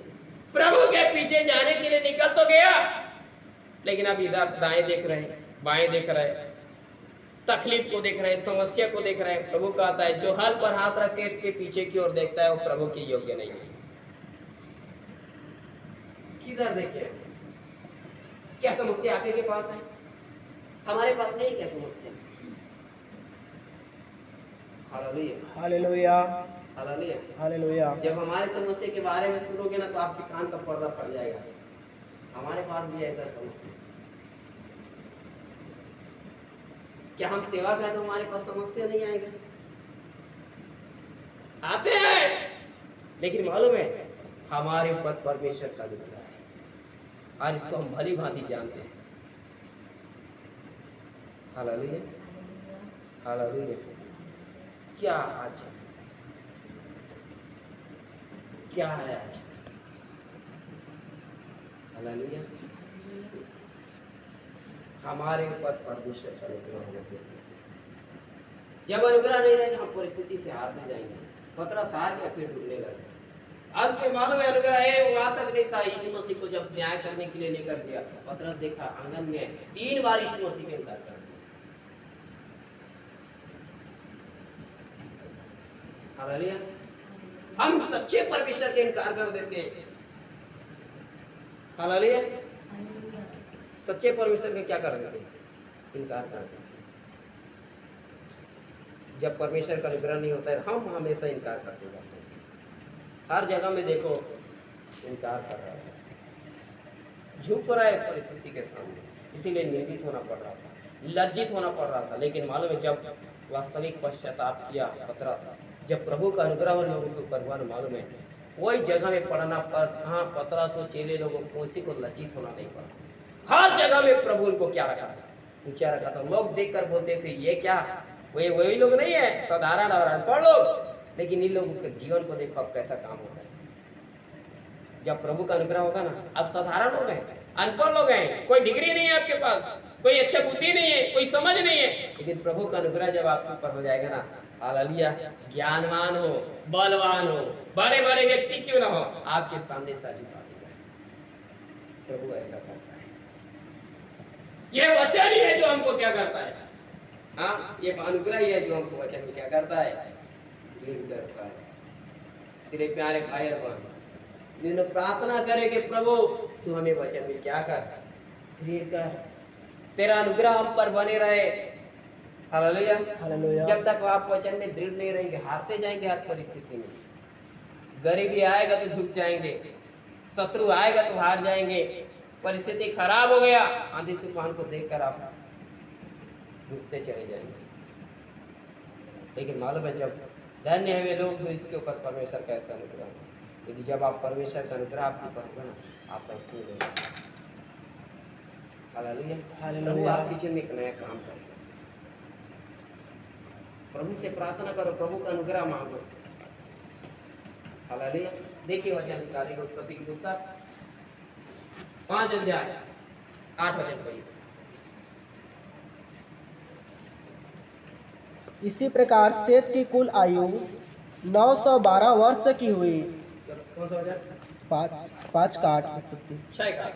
Speaker 2: प्रभु के पीछे जाने के लिए निकल तो गया, लेकिन अब इधर दाएं देख रहे हैं, बाएं देख रहे हैं, तकलीफ को देख रहे हैं, समस्या को देख रहे हैं। प्रभु कहता है जो हल पर हाथ रख के पीछे की ओर देखता है वो प्रभु के योग्य नहीं है। किधर देखे? क्या समस्या आपके के पास है? हमारे पास नहीं, क्या समस्या? हालेलुया।
Speaker 1: हालेलुया।
Speaker 2: हालेलुया।
Speaker 1: हालेलुया।
Speaker 2: जब हमारे समस्या के बारे में सुनोगे ना तो आपके कान का पर्दा फट जाएगा। हमारे पास भी ऐसा समस्या। क्या हम सेवा करें तो हमारे पास समस्या नहीं आएगा? आते हैं, लेकिन मालूम है हमारे ऊपर परमेश्वर का अनुग्रह है और इसको हम भली भांति जानते हैं। हालेलुया। हालेलुया। क्या आज क्या है आज? हालेलुया। हमारे ऊपर परमेश्वर का अनुग्रह होना चाहिए। जब अनुग्रह नहीं रहेगा हम परिस्थिति से हारते जाएंगे। पतरस हार गया, फिर डूबने लगा। अंत में मालूम है अनुग्रह है वहां तक नहीं था। यीशु मसीह को जब न्याय करने के लिए लेकर गया, पतरस देखा आंगन में 3 बार यीशु मसीह का इनकार कर दिया। हालेलुया। हम सच्चे परमेश्वर के इनकार कर देते हैं। हालेलुया। सच्चे परमेश्वर के क्या कर देते हैं? इनकार कर देते हैं। जब परमेश्वर का अनुग्रह नहीं होता है हम हमेशा इनकार करते जाते हैं। हर जगह में देखो इनकार कर रहा है, झुक रहा है परिस्थिति के सामने, इसीलिए निंदित होना पड़ रहा था, लज्जित होना पड़ रहा था। लेकिन मालूम है जब वास्तविक पश्चाताप किया पतरस, जब प्रभु का अनुग्रह उन लोगों के ऊपर हुआ, मालूम है कोई जगह में पढ़ना पर कहाँ पतरस हो चेले लोगों को किसी को लज्जित होना नहीं पड़ा। हर जगह में प्रभु उनको क्या रखा था? ऊंचा रखा था। लोग देखकर बोलते थे ये क्या, वही लोग नहीं है, साधारण और अनपढ़ लोग। लेकिन इन लोगों के जीवन को देखो अब कैसा काम होता है। जब प्रभु का अनुग्रह होगा ना, अब साधारण लोग हैं, अनपढ़ लोग हैं, कोई डिग्री नहीं है आपके पास, कोई अच्छा बुद्धि नहीं है, कोई समझ नहीं है, लेकिन प्रभु का अनुग्रह जब आपके ऊपर हो जाएगा ना, हालेलुया, ज्ञानवान हो, बलवान हो, बड़े बड़े व्यक्ति क्यों ना हो, आपके सामने सारी बातें प्रभु ऐसा करता है। यह वचन ही है जो हमको क्या करता है? हाँ, ये अनुग्रह ही है जो हमको वचन में क्या करता है, दृढ़ करता है। इसलिए प्यारे भाई और बहन, दिन प्रार्थना करें कि प्रभु तू हमें वचन में क्या कर, दृढ़ कर, तेरा अनुग्रह हम पर बने रहे। Hallelujah,
Speaker 1: hallelujah.
Speaker 2: जब तक आप वचन में दृढ़ नहीं रहेंगे, हारते जाएंगे हर परिस्थिति में। गरीबी आएगा तो झुक जाएंगे, शत्रु आएगा तो हार जाएंगे, परिस्थिति खराब हो गया, आंधी तूफान को देखकर आप झुकते चले जाएंगे। लेकिन मालूम है, जब धन्य है वे लोग जो इसके ऊपर परमेश्वर का ऐसा अनुग्रह है। यदि जब आप परमेश्वर का अनुग्रह आपके ऊपर होगा ना, आप ऐसे ही रहेंगे। Hallelujah,
Speaker 1: hallelujah.
Speaker 2: आपके जीवन में एक नया काम करेगा। प्रभु से प्रार्थना करो, प्रभु का अनुग्रह मांगो। हालेलुया। देखिए वचन निकालेंगे, उत्पत्ति की पुस्तक 5 अध्याय 8 वचन पढ़िए।
Speaker 1: इसी प्रकार सेत की कुल आयु 912 वर्ष की हुई।
Speaker 2: कौन सा वचन?
Speaker 1: 5 काट।
Speaker 2: 6 का।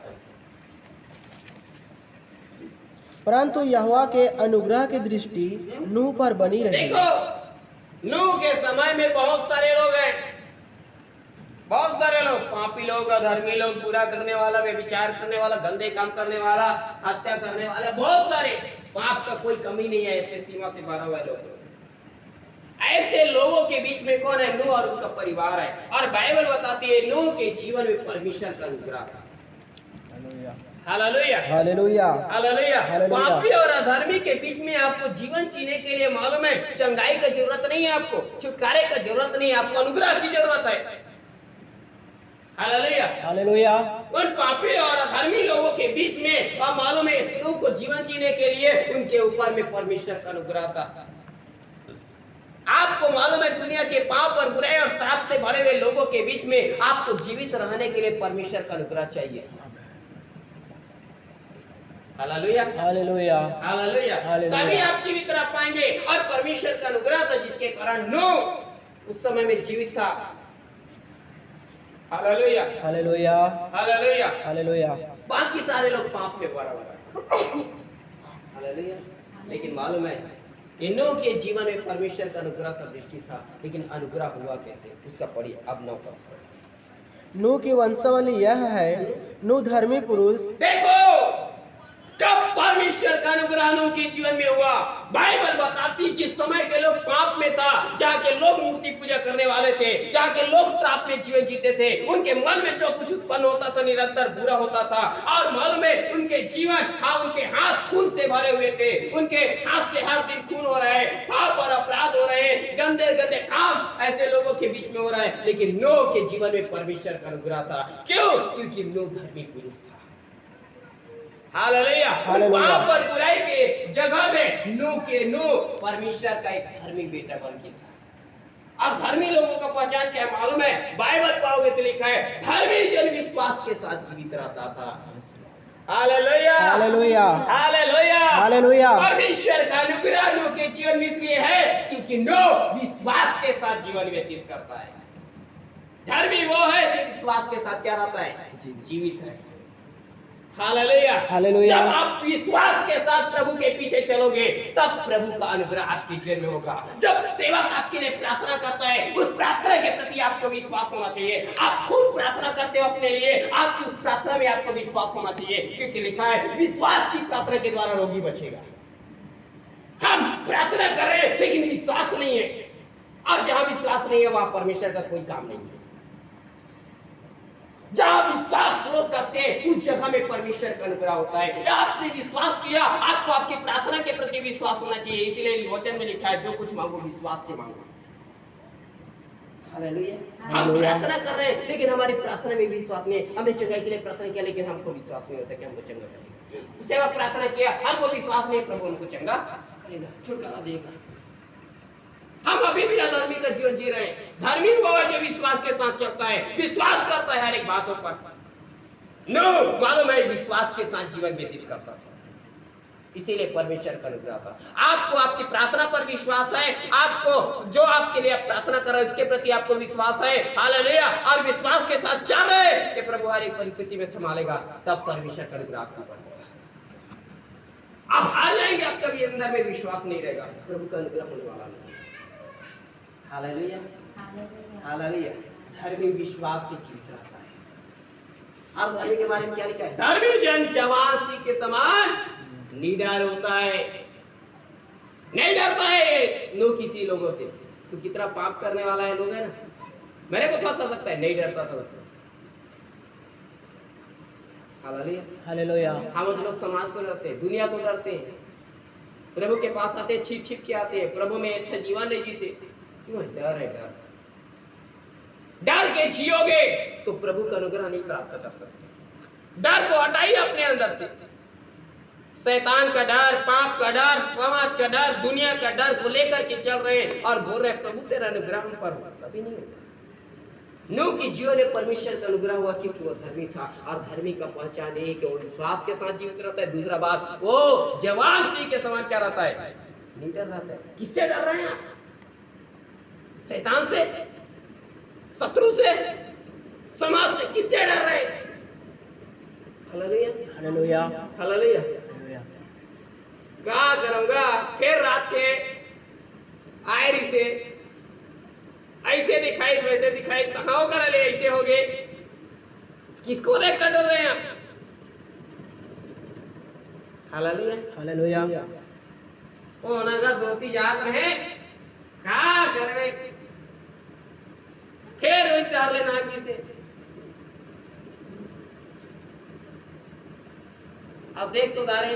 Speaker 1: परंतु यहोवा के अनुग्रह की दृष्टि नूह पर बनी रही।
Speaker 2: देखो, नूह के समय में बहुत सारे लोग हैं, बहुत सारे लोग, पापी लोग, अधर्मी लोग, बुरा करने वाला, व्यभिचार करने वाला, गंदे काम करने वाला, हत्या करने वाला, बहुत सारे, पाप का कोई कमी नहीं है, ऐसे सीमा से भरा हुआ लोग। ऐसे लोगों के बीच में कौन है? नूह और उसका परिवार है। और बाइबल बताती है नूह के जीवन में परमेश्वर का अनुग्रह था। Hallelujah,
Speaker 1: hallelujah,
Speaker 2: hallelujah.
Speaker 1: हालेलुया।
Speaker 2: पापी और अधर्मी के बीच में आपको जीवन जीने के लिए मालूम है, चंगाई का जरूरत नहीं है, आपको छुटकारे का जरूरत नहीं है, आपको अनुग्रह की जरूरत है। Hallelujah,
Speaker 1: hallelujah.
Speaker 2: उन पापी और अधर्मी लोगों के बीच में आप मालूम है, इस नूह को जीवन जीने के लिए उनके ऊपर में परमेश्वर का अनुग्रह था। आपको मालूम है, दुनिया के पाप और बुराई और श्राप से भरे हुए लोगों के बीच में आपको जीवित रहने के लिए परमेश्वर का अनुग्रह चाहिए। Hallelujah,
Speaker 1: hallelujah,
Speaker 2: hallelujah.
Speaker 1: हालेलुया।
Speaker 2: तभी आप जीवित रह पाएंगे। और परमेश्वर का अनुग्रह था जिसके कारण नूह उस समय में जीवित था। Hallelujah,
Speaker 1: hallelujah,
Speaker 2: hallelujah,
Speaker 1: hallelujah.
Speaker 2: बाकी सारे लोग पाप में भरा हुआ है। हालेलुया। लेकिन मालूम है, इन नूह के जीवन में परमेश्वर का अनुग्रह का दृष्टि था। लेकिन अनुग्रह हुआ कैसे, उसका पढ़िए अब 9 का।
Speaker 1: नूह की वंशावली यह है। नूह धर्मी पुरुष।
Speaker 2: देखो, कब परमेश्वर का अनुग्रह नूह के जीवन में हुआ? बाइबल बताती जिस समय के लोग पाप में था, जहाँ के लोग मूर्ति पूजा करने वाले थे, जहाँ के लोग श्राप में जीवन जीते थे, उनके मन में जो कुछ उत्पन्न होता था निरंतर बुरा होता था। और मालूम है, उनके जीवन, हाँ, उनके हाथ खून से भरे हुए थे, उनके हाथ से हर दिन खून हो रहा है, पाप और अपराध हो रहे हैं, गंदे गंदे काम ऐसे लोगों के बीच में हो रहा है। लेकिन नूह के जीवन में परमेश्वर का अनुग्रह था। क्यों? क्योंकि नूह धर्मी पुरुष था। Hallelujah,
Speaker 1: hallelujah.
Speaker 2: पाप और बुराई के जगह में नूह परमेश्वर का एक धर्मी बेटा बन के था। और धर्मी लोगों का पहचान क्या मालूम है? बाइबल पढ़ोगे तो लिखा है, धर्मी जन विश्वास के साथ जीवित रहता था। Hallelujah,
Speaker 1: hallelujah,
Speaker 2: hallelujah,
Speaker 1: hallelujah.
Speaker 2: परमेश्वर का अनुग्रह नूह के जीवन में इसलिए है क्योंकि नूह विश्वास के साथ जीवन व्यतीत करता है। धर्मी वो है जो विश्वास के साथ क्या रहता है? जीवित है। Hallelujah,
Speaker 1: hallelujah.
Speaker 2: जब आप विश्वास के साथ प्रभु के पीछे चलोगे, तब प्रभु का अनुग्रह आपके जीवन में होगा। जब सेवक आपके लिए प्रार्थना करता है, उस प्रार्थना के प्रति आपको विश्वास होना चाहिए। आप खुद प्रार्थना करते हो अपने लिए, आपकी उस प्रार्थना में आपको विश्वास होना चाहिए, क्योंकि लिखा है विश्वास की प्रार्थना के द्वारा रोगी बचेगा। हम प्रार्थना कर रहे हैं लेकिन विश्वास नहीं है, और जहां विश्वास नहीं है वहां परमेश्वर का कोई काम नहीं है। जहां विश्वास लोग करते हैं उस जगह में परमेश्वर का अनुग्रह होता है। आपने विश्वास किया, आपको आपकी प्रार्थना के प्रति विश्वास होना चाहिए। इसीलिए वचन में लिखा है, जो कुछ मांगो विश्वास से मांगो। हालेलुया। हम प्रार्थना कर रहे हैं लेकिन हमारी प्रार्थना में विश्वास नहीं है। हमने चंगाई के लिए प्रार्थना किया लेकिन हमको विश्वास नहीं होता कि हमको चंगा करेगा। सेवक प्रार्थना किया, हमको विश्वास नहीं, प्रभु हमको चंगा करेगा, छुटकारा देगा। हम अभी भी अधर्मी का जीवन जी रहे हैं। धर्मी वो है जो विश्वास के साथ चलता है, विश्वास करता है हर एक बातों पर। नूह मालूम है विश्वास के साथ जीवन व्यतीत करता था, इसीलिए परमेश्वर का अनुग्रह था। आपको आपकी प्रार्थना पर विश्वास है, आपको जो आपके लिए आप प्रार्थना कर रहे हैं उसके प्रति आपको विश्वास है। हालेलुया, और विश्वास के साथ चल रहे हैं कि प्रभु हर एक परिस्थिति में संभालेगा, तब परमेश्वर का अनुग्रह आपके ऊपर होगा। आप हार जाएंगे, आप कभी के अंदर में विश्वास नहीं रहेगा, प्रभु का अनुग्रह होने वाला नहीं है। Hallelujah, hallelujah. धर्मी विश्वास से जीवित रहता है। अब धर्मी के बारे में क्या लिखा है? धर्मी जन जवान सिंह के समान निडर होता है, नहीं डरता है नो किसी लोगों से। तो कितना पाप करने वाला है लोग है ना, मेरे को फंसा सकता है, नहीं डरता था। Hallelujah,
Speaker 1: hallelujah.
Speaker 2: हम लोग समाज को डरते हैं, दुनिया को डरते हैं, प्रभु के पास आते हैं, छिप छिप के आते हैं, प्रभु में अच्छा जीवन नहीं जीते। क्यों है? डर है। डर डर के जियोगे तो प्रभु का अनुग्रह नहीं प्राप्त कर सकते। डर को हटाइए अपने अंदर से। शैतान का डर, पाप का डर, समाज का डर, दुनिया का डर को लेकर के चल रहे हैं और बोल रहे हैं प्रभु तेरा अनुग्रह हम पर हो। कभी नहीं होगा। नूह की जीवन में परमेश्वर का अनुग्रह हुआ क्योंकि वो धर्मी था, और धर्मी का पहचान ये कि वो विश्वास के साथ जीवित रहता है। दूसरा बात, वो जवान सिंह के समान क्या रहता है? निडर रहता है। किससे डर रहे हैं आप? शैतान से, शत्रु से, समाज से? किससे डर रहे हैं? Hallelujah,
Speaker 1: hallelujah,
Speaker 2: hallelujah.
Speaker 1: हालेलुया।
Speaker 2: क्या करूंगा? फिर रात के आयरी से ऐसे दिखाई वैसे दिखाई, कहाँ कर ले ऐसे हो गए? किसको देख कर डर रहे हैं आप? Hallelujah,
Speaker 1: hallelujah.
Speaker 2: ओ नगा धोती जात रहे, क्या करवे? फिर वही चार लेना आगे से। अब देख तो दारे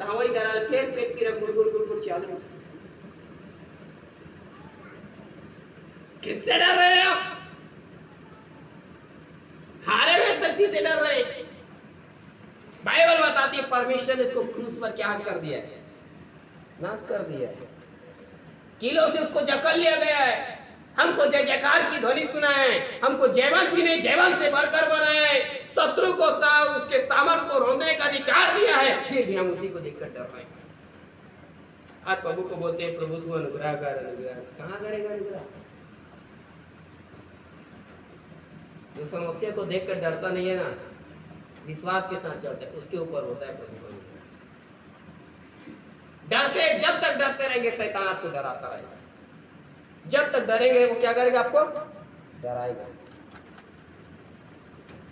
Speaker 2: वही करा, फिर पेट की गुड़ गुड़ गुड़ गुड़ चालू। किससे डर रहे हैं आप? हारे हुए शक्ति से डर रहे हैं। बाइबल बताती है परमेश्वर ने इसको क्रूस पर क्या कर दिया है? नाश कर दिया है। किलो से उसको जकड़ लिया गया है। हमको जय जयकार की ध्वनि सुनाए, हमको जयवंत ही नहीं जयवंत से बढ़कर बनाए, शत्रु को उसके सामर्थ को रोकने का अधिकार दिया है, फिर भी हम उसी को देखकर डर रहे हैं। और प्रभु को बोलते हैं प्रभु तू अनुग्रह कर, अनुग्रह। कहाँ करेगा अनुग्रह? जो समस्या को देखकर डरता नहीं है ना, विश्वास के साथ चलता है, उसके ऊपर होता है प्रभु का अनुग्रह। डरते, जब तक डरते रहेंगे शैतान आपको डराता रहेगा। जब तक डरेंगे वो क्या करेगा? आपको डराएगा।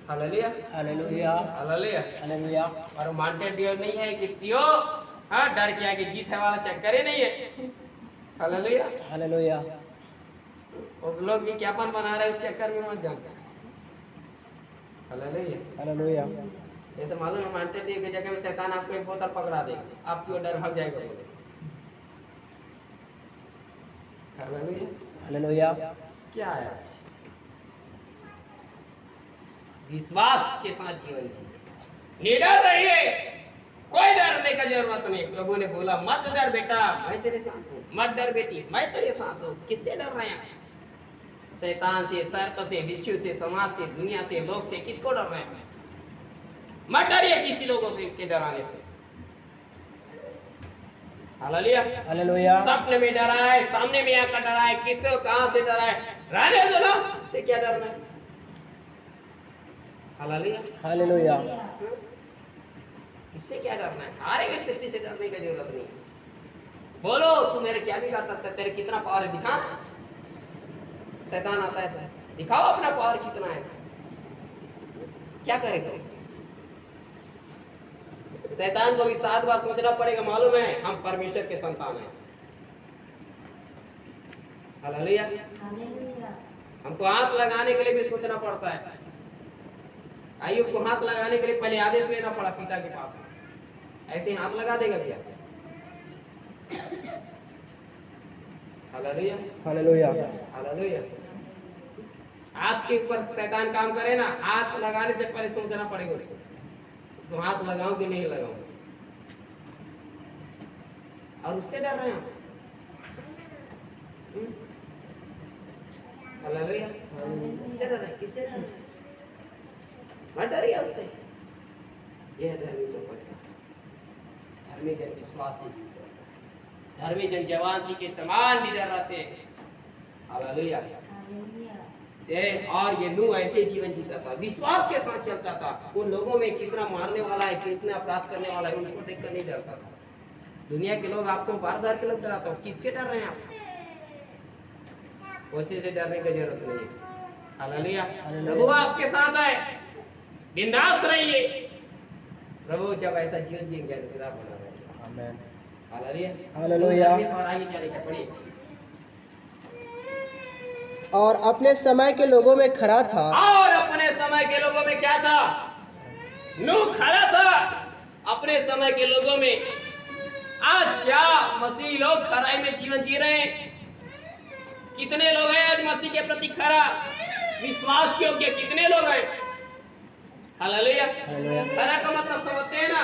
Speaker 2: Hallelujah,
Speaker 1: hallelujah,
Speaker 2: hallelujah,
Speaker 1: hallelujah.
Speaker 2: और माउंटेन ड्यू नहीं है कि पियो, हाँ डर के आगे जीत है वाला चक्कर ही नहीं है। Hallelujah,
Speaker 1: hallelujah.
Speaker 2: और लोग विज्ञापन बना रहे हैं, उस चक्कर में मत जाना। Hallelujah,
Speaker 1: hallelujah.
Speaker 2: ये तो मालूम है माउंटेन ड्यू की जगह में शैतान आपको एक बोतल पकड़ा देगा, आपको डर भाग जाएगा। Hallelujah,
Speaker 1: hallelujah.
Speaker 2: क्या है? विश्वास के साथ जीवन जिए, निडर रहिए, कोई डरने का जरूरत नहीं। प्रभु ने बोला मत डर बेटा, मैं तेरे साथ हूँ, मत डर बेटी, मैं तेरे साथ हूँ। किससे डर रहे हैं? शैतान से, सर्प से, बिच्छू से, समाज से, दुनिया से, लोग से। किसको डर रहे हैं? मत डरिए किसी लोगों से के डराने से। Hallelujah,
Speaker 1: hallelujah.
Speaker 2: सपने में डरा है, सामने में आकर डरा है, किससे कहां से डरा है? रहने दो ना, इससे क्या डरना है? Hallelujah,
Speaker 1: hallelujah.
Speaker 2: इससे क्या डरना है? हारे हुए शक्ति से डरने की जरूरत नहीं। बोलो तू मेरे क्या भी कर सकता है, तेरे कितना पावर है दिखा ना। शैतान आता है तो दिखाओ अपना पावर कितना है, क्या करेगा? शैतान को भी 7 बार सोचना पड़ेगा। मालूम है हम परमेश्वर के संतान हैं। हालेलुया, हमको हाथ लगाने के लिए भी सोचना पड़ता है। अय्यूब को हाथ लगाने के लिए पहले आदेश लेना पड़ा पिता के पास। ऐसे हाथ लगा देगा क्या? Hallelujah,
Speaker 1: hallelujah.
Speaker 2: हालेलुया। हाथ के ऊपर शैतान काम करे ना, हाथ लगाने से पहले सोचना पड़ेगा उसको हाथ लगाऊं कि नहीं लगाऊं, और उससे डर रहे हैं। हालेलुया, किससे डर रहे हैं? किससे डर रहे हैं? मत डरिए उससे। यह धर्मी जन पहचान, धर्मी जन विश्वास से जीते हैं, धर्मी जन जवान के समान निडर रहते हैं। हालेलुया। और ये नूह ऐसे जीवन जीता था, विश्वास के साथ चलता था। उन लोगों में कितना मारने वाला है, कितना अपराध करने वाला है, उनको देखकर नहीं डरता था। दुनिया के लोग आपको बार-बार के लोग डराते हो, किससे डर रहे हैं आप? किसी से डरने की जरूरत नहीं है। हालेलुया। प्रभु आपके साथ है, बिंदास रहिए। प्रभु जब ऐसा जीवन जिएंगे तो फिर आप बना रहेंगे।
Speaker 1: आमीन।
Speaker 2: हालेलुया।
Speaker 1: हालेलुया।
Speaker 2: और आगे क्या लिखा पढ़िए।
Speaker 1: और अपने समय के लोगों में खरा था।
Speaker 2: और अपने समय के लोगों में क्या था? नूह खरा था अपने समय के लोगों में। आज क्या मसीह लोग खराई में जीवन जी रहे हैं? कितने लोग हैं आज मसीह के प्रति खरा विश्वास योग्य? कितने लोग हैं? हालेलुया। खरा का मतलब समझते हैं ना?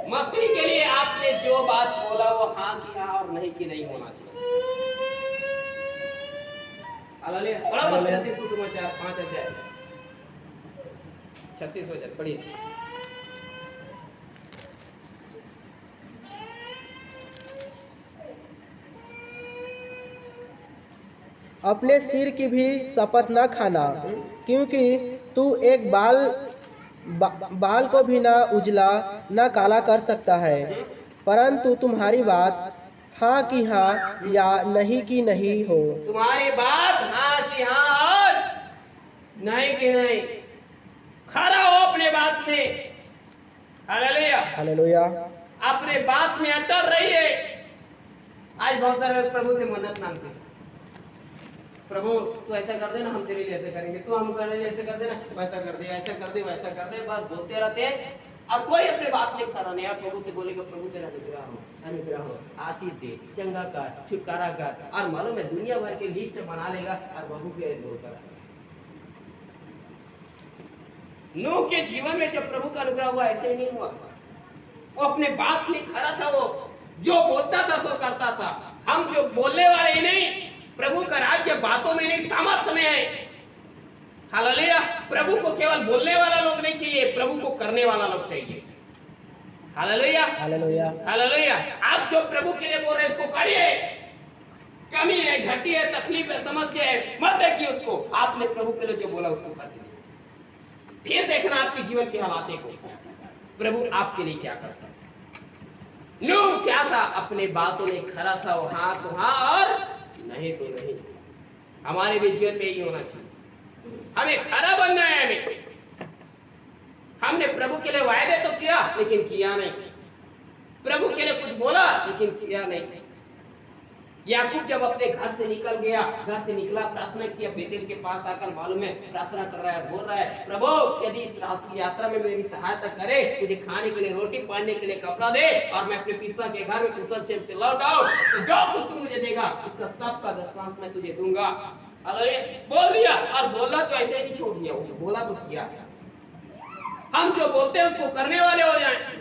Speaker 2: मसीह के लिए आपने जो बात बोला वो हाँ की हाँ और नहीं की नहीं होना चाहिए। हालेलुया। बड़ा मत्ती सुसमाचार 5 अध्याय 36 वचन पढ़िए।
Speaker 1: अपने सिर की भी शपथ न खाना, क्योंकि तू एक बाल को भी न उजला न काला कर सकता है, परंतु तुम्हारी बात हाँ की हाँ या नहीं की नहीं हो।
Speaker 2: तुम्हारी बात हाँ की हाँ और नहीं की नहीं। खरा हो अपने बात में। हालेलुया।
Speaker 1: हालेलुया।
Speaker 2: अपने बात में अटल रहिए। आज बहुत सारे लोग प्रभु से मन्नत मांगते हैं, प्रभु तू ऐसा कर दे ना, हम तेरे लिए ऐसे करेंगे, तू हम तेरे लिए ऐसे कर दे ना, वैसा कर दे, ऐसा कर दे, वैसा कर दे। बस बोलते रहते हैं और कोई अपने बात में खरा नहीं। आप प्रभु से बोलेगा प्रभु तेरा अनुग्रह हो, आशीष दे, चंगा कर, छुटकारा कर, और मालूम है दुनिया भर के लिस्ट बना लेगा और प्रभु के बोलकर। नूह के जीवन में जब प्रभु का अनुग्रह हुआ ऐसे नहीं हुआ। वो अपने बात में खरा था, वो जो बोलता था सो करता था। हम जो बोलने वाले ही नहीं, प्रभु का राज्य बातों में नहीं सामर्थ्य में है। हालेलुया। प्रभु को केवल बोलने वाला लोग नहीं चाहिए, प्रभु को करने वाला लोग चाहिए। हालेलुया।
Speaker 1: हालेलुया।
Speaker 2: हालेलुया। आप जो प्रभु के लिए बोल रहे हैं इसको करिए। कमी है, घटी है, तकलीफ है, समस्या है, मत देखिए उसको। आपने प्रभु के लिए जो बोला उसको कर दीजिए। फिर देखना आपके जीवन के हालात को प्रभु आपके लिए क्या करता है। नूह क्या था? अपने बातों में खरा था। वो हाँ तो हाँ और नहीं तो नहीं। हमारे भी जीवन में यही होना चाहिए। हमें खरा बनना है। हमने प्रभु के लिए वायदे तो किया लेकिन किया नहीं। प्रभु के लिए कुछ बोला लेकिन किया नहीं। याकूब जब अपने घर से निकल गया, घर से निकला, प्रार्थना किया, बेतेल के पास आकर मालूम है प्रार्थना कर रहा है, बोल रहा है प्रभु यदि इस यात्रा में मेरी सहायता करे, मुझे खाने के लिए रोटी, पहनने के लिए कपड़ा दे, और मैं अपने पिता के घर में कुशल क्षेम से लौट आऊं, तो जो कुछ तू मुझे देगा उसका सबका दशमांश मैं तुझे दूंगा। बोल दिया, और बोला तो ऐसे ही छोड़ दिया, बोला तो किया। हम जो बोलते हैं उसको करने वाले हो जाए,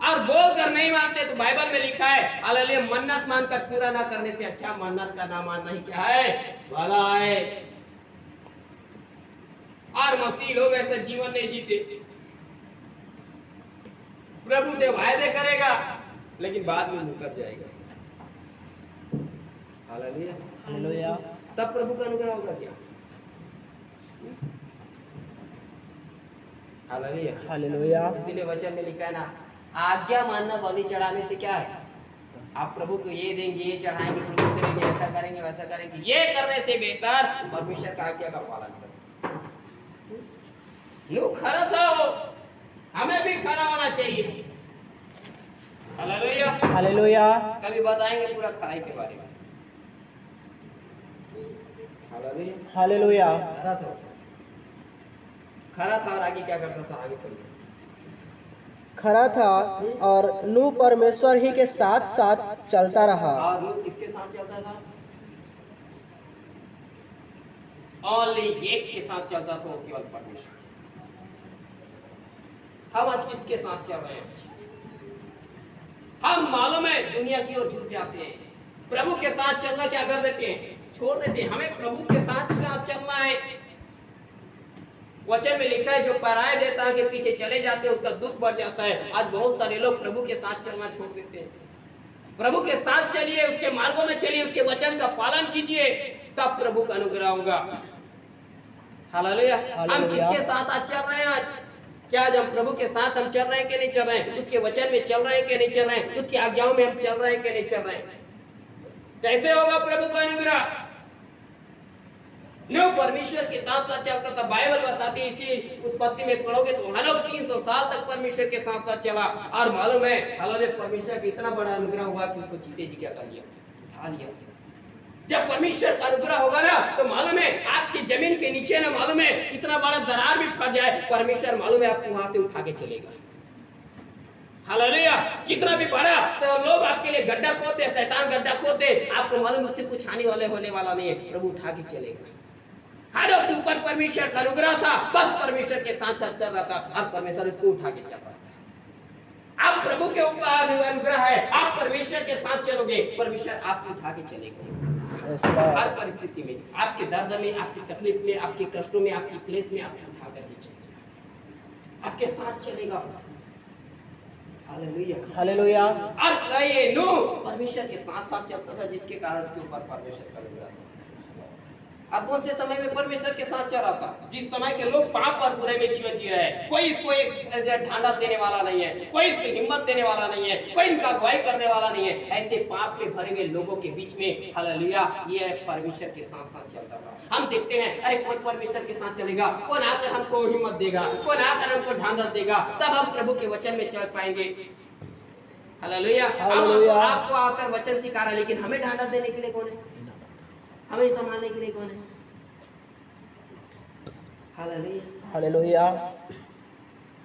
Speaker 2: और बोल कर नहीं मानते तो बाइबल में लिखा है हालेलुया, मन्नत मानकर पूरा ना करने से अच्छा मन्नत का ना मानना ही क्या है, भला है। और मसीह लोग ऐसा जीवन नहीं जीते। प्रभु से वायदे करेगा लेकिन बाद में मुकर जाएगा। Hallelujah
Speaker 1: hallelujah.
Speaker 2: तब प्रभु का अनुग्रह होगा क्या? Hallelujah
Speaker 1: hallelujah.
Speaker 2: इसीलिए वचन में लिखा है ना, आज्ञा मानना बलि चढ़ाने से क्या है, आप प्रभु को ये देंगे, ये चढ़ाएंगे, प्रभु करेंगे, ऐसा करेंगे, वैसा करेंगे, ये करने से बेहतर परमेश्वर का आज्ञा का पालन करें। लोग खरा था वो, हमें भी खरा होना चाहिए। Hallelujah
Speaker 1: hallelujah.
Speaker 2: कभी बताएंगे पूरा खराई के बारे में। Hallelujah
Speaker 1: hallelujah.
Speaker 2: खरा था और आगे क्या करता था, आगे पढ़िए।
Speaker 1: खरा था और नूह परमेश्वर ही के साथ साथ चलता रहा।
Speaker 2: और नूह किसके साथ चलता था? ओनली एक के साथ चलता था, वो केवल परमेश्वर। हम आज किसके साथ चल रहे हैं? हम मालूम है दुनिया की ओर झुक जाते हैं, प्रभु के साथ चलना क्या कर देते हैं, छोड़ देते हैं। हमें प्रभु के साथ चलना है। वचन में लिखा है जो पराये देता है के पीछे चले जाते हैं उसका दुख बढ़ जाता है। आज बहुत सारे लोग प्रभु के साथ चलना छोड़ देते हैं। प्रभु के साथ चलिए, उसके मार्गों में चलिए, उसके वचन का पालन कीजिए, तब प्रभु का अनुग्रह होगा। हालेलुया। हम किसके साथ आज चल रहे हैं? आज क्या आज हम प्रभु के साथ हम चल रहे हैं कि नहीं चल रहे हैं, उसके वचन में चल रहे हैं कि नहीं चल रहे हैं, उसकी आज्ञाओं में हम चल रहे हैं कि नहीं चल रहे हैं। कैसे होगा प्रभु का अनुग्रह? नो परमेश्वर के साथ साथ चलता था। बाइबल बताती है, इसी उत्पत्ति में पढ़ोगे तो वहां लोग 300 साल तक परमेश्वर के साथ साथ चला। और मालूम है हालांकि परमेश्वर का इतना बड़ा अनुग्रह हुआ कि उसको चीते जी क्या कर लिया, उठा लिया। जब परमेश्वर का अनुग्रह होगा ना तो मालूम है आपकी जमीन के नीचे ना मालूम है कितना बड़ा दरार भी फट जाए, परमेश्वर मालूम है आपको वहां से उठा के चलेगा। हालेलुया। कितना भी बड़ा सब लोग आपके लिए गड्ढा खोदते, शैतान गड्ढा खोदते, आपको मालूम उससे कुछ हानि होने वाला नहीं है, प्रभु उठा के चलेगा। हर के ऊपर परमेश्वर का अनुग्रह था, बस परमेश्वर के साथ साथ चल रहा था और परमेश्वर उसको उठा के चल रहा था। आप प्रभु के ऊपर अनुग्रह है, आप परमेश्वर के साथ चलोगे, परमेश्वर आपको उठा के चलेगा। हर परिस्थिति में, आपके दर्द में, आपकी तकलीफ में, आपके कष्टों में, आपकी क्लेश में आपको उठा करके चलेगा, आपके साथ चलेगा। Hallelujah
Speaker 1: hallelujah.
Speaker 2: और ये नूह परमेश्वर के साथ साथ चलता था, जिसके कारण उसके ऊपर परमेश्वर का अनुग्रह था। अब कौन से समय में परमेश्वर के साथ चल रहा था? जिस समय के लोग पाप और बुराई में जीवन जी रहे हैं, कोई इसको एक ढांढस देने वाला नहीं है, कोई इसको हिम्मत देने वाला नहीं है, कोई इनका अगुवाई करने वाला नहीं है। ऐसे पाप में भरे हुए लोगों के बीच में हालेलुया ये परमेश्वर के साथ साथ चलता था। हम देखते हैं अरे कौन परमेश्वर के साथ चलेगा, कौन आकर हमको हिम्मत देगा, कौन आकर हमको ढांढस देगा, तब हम प्रभु के वचन में चल पाएंगे। हालेलुया। आपको आकर वचन सिखा रहा है, लेकिन हमें ढांढस देने के लिए कौन है? हमें संभालने के लिए कौन है? Hallelujah hallelujah.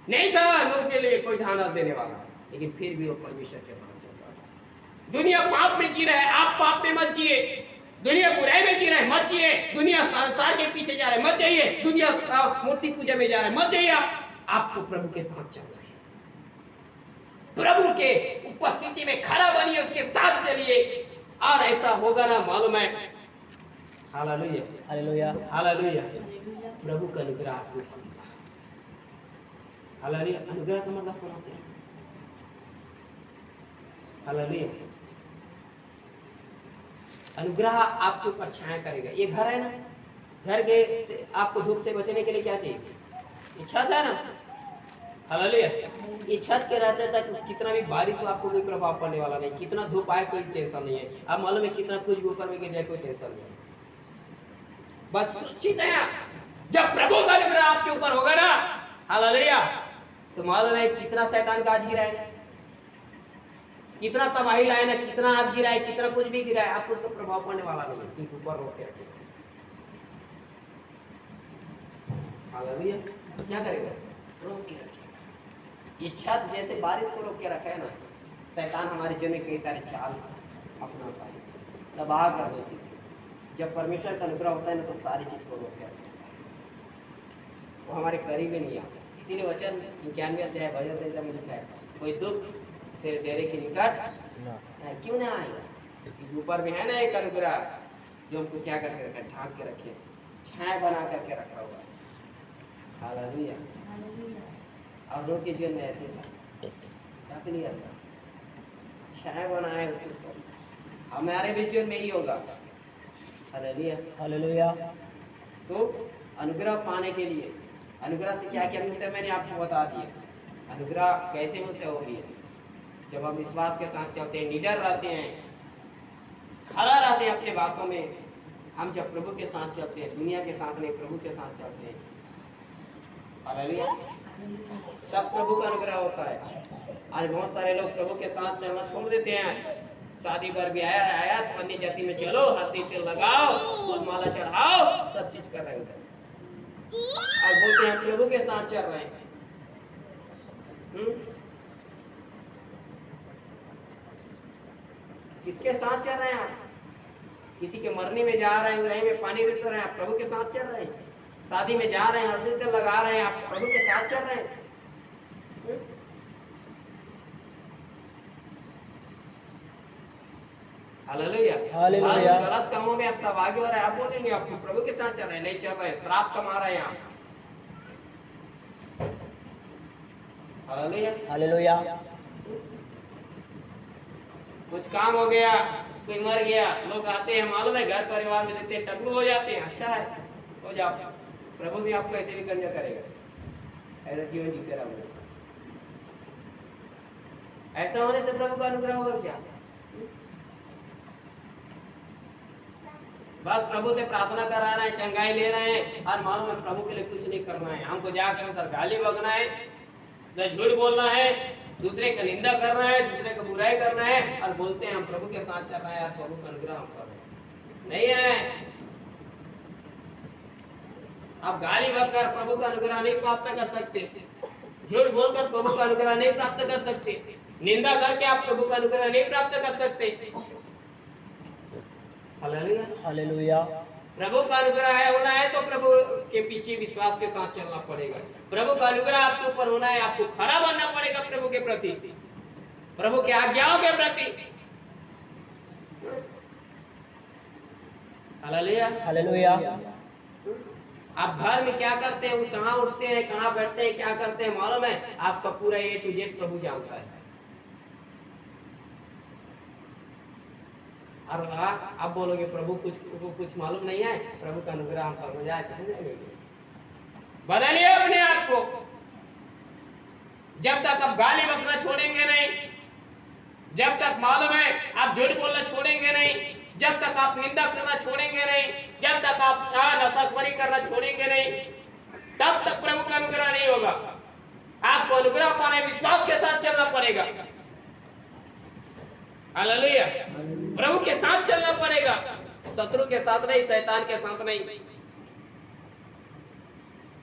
Speaker 2: नहीं था नूह के लिए कोई ढांढस देने वाला, लेकिन फिर भी वो परमेश्वर के साथ चलता था। दुनिया पाप में जी रहा है, आप पाप में मत जिए। दुनिया बुराई में जी रहा है, मत जिए। दुनिया संसार के पीछे जा रहा है, मत जाइए। दुनिया मूर्ति पूजा में जा रहा है, मत जाइए। आपको प्रभु के साथ चलना है, प्रभु के उपस्थिति में खड़ा बनिए, उसके साथ चलिए, और ऐसा होगा ना मालूम है। Hallelujah hallelujah hallelujah. प्रभु का अनुग्रह आपको मिलेगा। हालेलुया। अनुग्रह का मतलब समझते हैं? हालेलुया। अनुग्रह आपके ऊपर छाया करेगा। ये घर है ना, घर के आपको धूप से बचने के लिए क्या चाहिए? ये छत है ना। हालेलुया। ये छत के रहते तक कितना भी बारिश हो आपको कोई प्रभाव पड़ने वाला नहीं, कितना धूप आए कोई टेंशन नहीं है। आप मालूम है कितना कुछ भी ऊपर में गिर जाए कोई टेंशन नहीं, बस सुरक्षित है। जब प्रभु का अनुग्रह आपके ऊपर होगा ना हालेलुया, तो मालूम है कितना शैतान गाज गिराए ना, कितना तबाही लाए ना, कितना आग गिराए, कितना कुछ भी गिराए, आपको उसका प्रभाव पड़ने वाला नहीं है, क्योंकि ऊपर रोक के रखे। हालेलुया। क्या करेगा? रोक के रखेगा। ये छत जैसे बारिश को रोक के रखा है ना, शैतान हमारे जीवन में कई सारे चाल अपनाता है, तबाह कर देती है। जब परमेश्वर का अनुग्रह होता है ना तो सारी चीज को रोक के रखता है, वो हमारे करीब ही नहीं आता। इसीलिए वचन 91 अध्याय भजन संहिता में लिखा है, कोई दुख तेरे डेरे के निकट क्यों ना आएगा। ऊपर में है ना एक अनुग्रह जो हमको क्या करके रखा है? ढांक के रखे, छाया बना करके रखा हुआ है। हालेलुया। और लोग के जीवन में ऐसे था, ढक लिया था, छाया बनाया उसके ऊपर। हमारे भी जीवन में ही होगा। Hallelujah hallelujah. तो अनुग्रह पाने के लिए अनुग्रह से क्या क्या मिलता है मैंने आपको बता दिया। अनुग्रह कैसे मिलते हो भी, जब हम विश्वास के साथ चलते हैं, निडर रहते हैं, खड़ा रहते हैं अपने बातों में। हम जब प्रभु के साथ चलते हैं, दुनिया के साथ नहीं प्रभु के साथ चलते हैं, हालेलुया, तब प्रभु का अनुग्रह होता है। आज बहुत सारे लोग प्रभु के साथ चलना छोड़ देते हैं। शादी पर भी आया तो अन्य जाति में चलो, हल्दी तेल लगाओ और माला चढ़ाओ, सब चीज कर रहे हैं और बोलते हैं प्रभु के साथ चल रहे हैं। किसके साथ चल रहे हैं आप? किसी के मरने में जा रहे हैं, उड़ाई में पानी रिस रहे हैं, आप प्रभु के साथ चल रहे हैं। शादी में जा रहे हैं, हल्दी तेल लगा रहे हैं, आप प्रभु के साथ चल रहे हैं। Hallelujah hallelujah. गलत कामों में आप सहभागी हो रहे हैं, आप बोलेंगे आप प्रभु के साथ चल रहे हैं, नहीं चल रहे हैं, श्राप कमा रहे हैं आप। Hallelujah hallelujah. कुछ काम हो गया, कोई मर गया, लोग आते हैं, मालूम है घर परिवार में देते हैं, टकलू हो जाते हैं, अच्छा है हो जाओ, प्रभु भी आपको ऐसे भी कन्या करेगा। ऐसा जीवन जीते रहोगे। ऐसा होने से प्रभु का अनुग्रह होगा क्या? बस प्रभु से प्रार्थना करा रहे हैं, चंगाई ले रहे हैं और मालूम है प्रभु के लिए कुछ नहीं करना है। हमको जाकर उधर गाली बकना है, उधर झूठ बोलना है, दूसरे का निंदा करना है, दूसरे का बुराई करना है और बोलते हैं हम प्रभु के साथ चल रहे हैं और प्रभु का अनुग्रह हम कर रहे हैं। नहीं है। आप गाली बककर प्रभु का अनुग्रह नहीं प्राप्त कर सकते, झूठ बोलकर प्रभु का अनुग्रह नहीं प्राप्त कर सकते, निंदा करके आप प्रभु का अनुग्रह नहीं प्राप्त कर सकते। Hallelujah,
Speaker 1: hallelujah.
Speaker 2: प्रभु का अनुग्रह है होना है तो प्रभु के पीछे विश्वास के साथ चलना पड़ेगा। प्रभु का अनुग्रह आपके ऊपर होना है, आपको खड़ा बनना पड़ेगा प्रभु के प्रति, प्रभु के आज्ञाओं के प्रति। Hallelujah,
Speaker 1: hallelujah.
Speaker 2: आप घर में क्या करते हैं, कहाँ उठते हैं, कहाँ बैठते हैं, क्या करते हैं मालूम है? आपका पूरा A to Z प्रभु जानता है। और आप बोलोगे प्रभु कुछ मालूम नहीं है, प्रभु का अनुग्रह हम पर हो जाए तो बदलिए अपने आप को। जब तक आप गाली बकना छोड़ेंगे नहीं, जब तक मालूम है आप झूठ बोलना छोड़ेंगे नहीं, जब तक आप निंदा करना छोड़ेंगे नहीं, जब तक आप नशाखोरी करना छोड़ेंगे नहीं, तब तक प्रभु का अनुग्रह नहीं होगा। आपको अनुग्रह पाने विश्वास के साथ चलना पड़ेगा। हालेलुया, प्रभु के साथ चलना पड़ेगा, शत्रु के साथ नहीं, शैतान के साथ नहीं।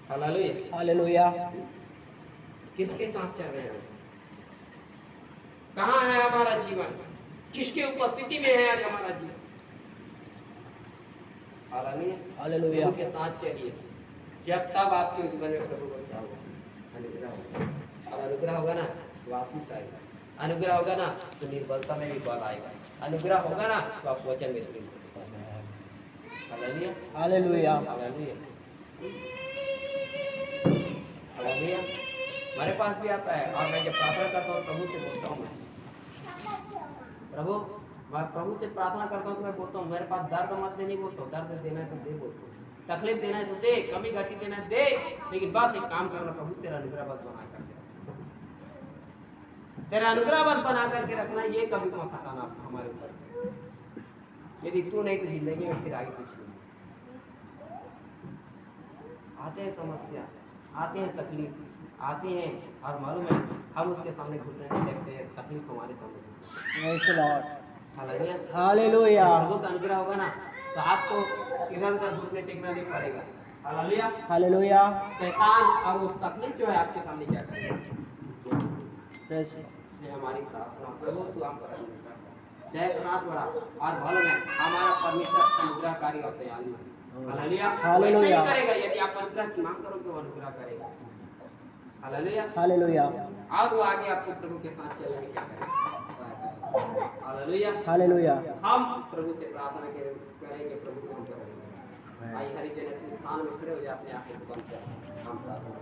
Speaker 2: Hallelujah,
Speaker 1: hallelujah.
Speaker 2: किसके साथ चल रहे हैं? कहाँ है हमारा जीवन? किसकी उपस्थिति में है आज हमारा जीवन? Hallelujah,
Speaker 1: hallelujah.
Speaker 2: प्रभु के साथ चलिए, जब तब आपके जीवन में प्रभु का क्या होगा? अनुग्रह होगा। और अनुग्रह होगा ना तो आशीष आएगा, अनुग्रह होगा ना तो निर्बलता में भी बल आएगा, अनुग्रह होगा ना तो आप वचन में दृढ़ होंगे। Hallelujah,
Speaker 1: hallelujah.
Speaker 2: Hallelujah, hallelujah. हमारे पास भी आता है और मैं जब प्रार्थना करता हूँ प्रभु से बोलता हूँ, मैं प्रभु से प्रार्थना करता हूँ तो मैं बोलता हूँ मेरे पास दर्द मत दे, नहीं बोलता हूँ, दर्द देना है तो दे बोलता हूँ, तकलीफ देना है तो दे, कमी घटी देना है दे, लेकिन बस एक काम करना प्रभु तेरा अनुग्रह बस बना करके रखना, तेरा अनुग्रह बस बना करके रखना, ये कभी मत हटाना हमारे ऊपर से। यदि तू नहीं तो जिंदगी में फिर आगे कुछ नहीं। आते हैं समस्या, आते हैं तकलीफ, आते हैं और मालूम है हम उसके सामने घुटने नहीं टेकते हैं, तकलीफ हमारे सामने।
Speaker 1: Praise the Lord.
Speaker 2: Hallelujah,
Speaker 1: hallelujah.
Speaker 2: प्रभु का अनुग्रह होगा ना तो आपको इधर उधर घुटने टेकना नहीं पड़ेगा। Hallelujah,
Speaker 1: hallelujah.
Speaker 2: शैतान और वो तकलीफ जो है आपके सामने क्या करेगा?
Speaker 1: Praise.
Speaker 2: इसलिए हमारी प्रार्थना प्रभु तू हम पर अनुग्रह कर, जय रात बड़ा और मालूम है हमारा परमेश्वर अनुग्रहकारी और दयालु है। Hallelujah,
Speaker 1: hallelujah.
Speaker 2: वैसे ही करेगा, यदि आप अनुग्रह की मांग करोगे तो अनुग्रह करेगा। Hallelujah,
Speaker 1: hallelujah.
Speaker 2: और वो आगे आपको प्रभु के साथ चलने में क्या करेगा? Hallelujah,
Speaker 1: hallelujah.
Speaker 2: हम प्रभु से प्रार्थना करेंगे, प्रभु को हम करेंगे। आई हरि जन अपने स्थान में खड़े हो जाए, अपने आप को बंद कर हम प्रार्थना